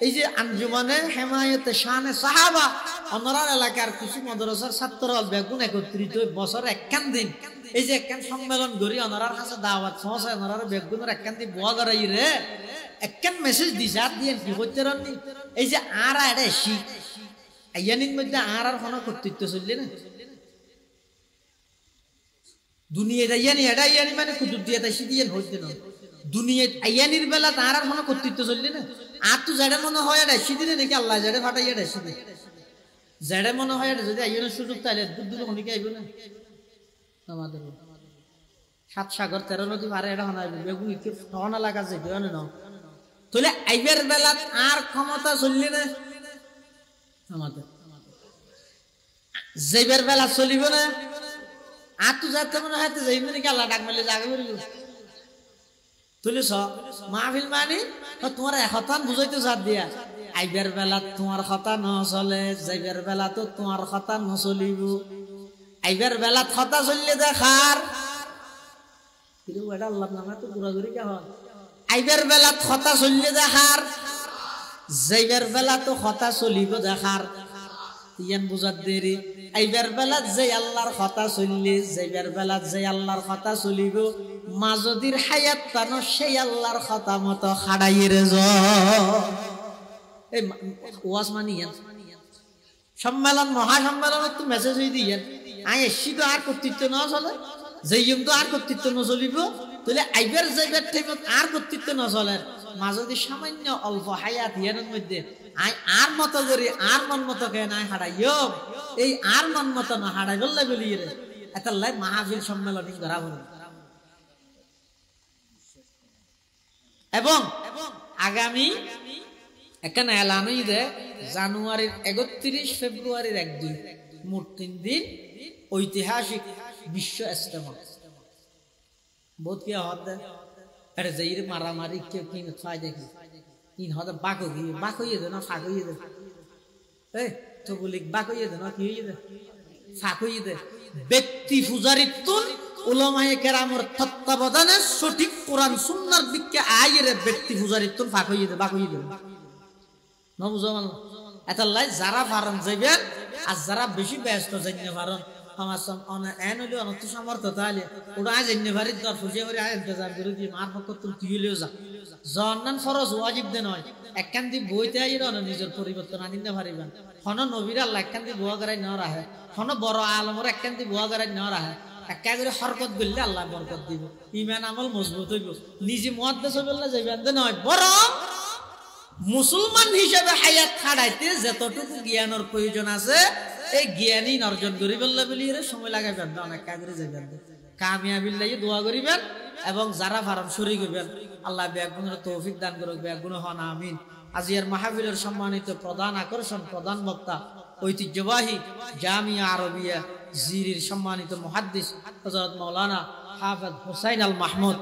এই যে আঞ্জুমানে হেমায়েতে শানে সাহাবা অনরার এলাকার কিছু মাদ্রাসার ছাত্র বেগুন একত্রিত বছর একখান দিন এই যে একখান সম্মেলন গরি অনরার কাছে দাওয়াত সমস্যা অনরার বেগুনের একখান দি বুয়া গরাই রে একখান মেসেজ দিছে আর দিয়ে কি হইতে রানি এই যে আর এটা শিখ আইয়ানির মধ্যে আর হন কর্তৃত্ব চললে না দুনিয়া যাইয়ানি এডাইয়ানি মানে কুতুব দিয়ে তাই সিদিয়ান হইতে না দুনিয়া আইয়ানির বেলা তার আর কোনো কর্তৃত্ব চললি না আর তো যেটা মনে হয় এটা সিদিনে নাকি আল্লাহ যেটা ফাটাইয়া এটা সিদি যেটা মনে হয় এটা যদি আইয়ানোর সুযোগ তাইলে দুধ অনেকে আইব না আমাদের 7 সাগর 13 নদী পারে এটা হনাইব বেগুন কি ঠনা লাগা যাইবে না তাহলে আইবের বেলা আর ক্ষমতা চললি না আমাদের যাইবের বেলা চলিব না আর তো যাতে মনে হয় যাইবে নাকি আল্লাহ ডাক মারলে জাগে বেরিব তুলিস মাহফিল মানে তোমার একতান বুঝাইতে চাপ দিয়া আইবের বেলা তোমার কথা ন চলে যাইবের বেলা তো তোমার কথা ন চলিব আইবের বেলা কথা চললে দেখার কিন্তু এটা আল্লাহ নামে তো ঘুরাঘুরি কে হয় আইবের বেলা কথা চললে দেখার যাইবের বেলা তো কথা চলিব দেখার ইয়ান বুঝার দেরি আইবের বেলা যে আল্লাহর কথা চললে যাইবের বেলা যে আল্লাহর কথা চলিব মাজদির হায়াত তানো সেই আল্লাহর কথা মতো খাড়াইয়ের এই ওয়াজ মানিয়েন সম্মেলন মহাসম্মেলন তো মেসেজ হয়ে দিয়েন আই এসি তো আর কর্তৃত্ব না চলে যেইম তো আর কর্তৃত্ব ন চলিব তাহলে আইবের যাইবের টাইমত আর কর্তৃত্ব ন চলে মাজদি সামান্য অল্প হায়াত ইয়ানের মধ্যে আই আর মতো করি আর মন মতো কেন আই হারাইও এই আর মন মতো না হারাই বললে বলিয়ে রে এত লাই মাহফিল সম্মেলন করা হলো এবং আগামী এখানে এলান দে জানুয়ারির 31 ফেব্রুয়ারির 1-2 মোট 3 দিন ঐতিহাসিক বিশ্ব ইজতেমা বহুত কি হতে আরে যাইরে মারামারি কে কিন ছয় দেখি ইন হতে বাক হইয়ে দে না ফাক হইয়ে দে এই তো বলি বাক হইয়ে দে না কি হইয়ে দে ফাক হইয়ে দে ব্যক্তি পূজারিত্বন উলামায়ে কেরামের তত্ত্বাবধানে সঠিক কোরআন সুন্নাহর দিকে আইরে ব্যক্তি পূজারিত্বন ফাক হইয়ে দে বাক হইয়ে দে না বুঝো মানে এতাল্লাই যারা পারেন যাইবেন আর যারা বেশি ব্যস্ত যাইনে পারেন আমার অনে এন হইলে অনত সামর্থ্য তাহলে ওটা আজ এনে ভারিত দর ফুজিয়ে করে আয় ইন্তজার করে দিয়ে মার পক্ষ তুই হইলেও যা জন্নান ফরজ ওয়াজিব দে নয় একখান দি বইতে আইর অন নিজের পরিবর্তন আনিতে পারিবেন হন নবীর আল্লাহ একখান দি বুয়া করাই না রাহে হন বড় আলমর একখান দি বুয়া করাই না রাহে একা করে হরকত বললে আল্লাহ বরকত দিব ইমান আমল মজবুত হইব নিজে মুহাদ্দিস বললে যাইবেন দে নয় বরং মুসলমান হিসেবে হায়াত খাড়াইতে যতটুকু জ্ঞানের প্রয়োজন আছে এই জ্ঞানই অর্জন করিবেন বলিয়ে সময় লাগাইবেন না অনেক কাজে যাইবেন কামিয়াবির লাগি দোয়া করিবেন এবং যারা ফারাম শরীক হইবেন আল্লাহ বেগুনের তৌফিক দান করুক বেগুন হন আমিন আজিয়ার মাহফিলের সম্মানিত প্রধান আকর্ষণ প্রধান বক্তা ঐতিহ্যবাহী জামিয়া আরবিয়া জিরির সম্মানিত মুহাদ্দিস হযরত মাওলানা হাফেজ হুসাইন আল মাহমুদ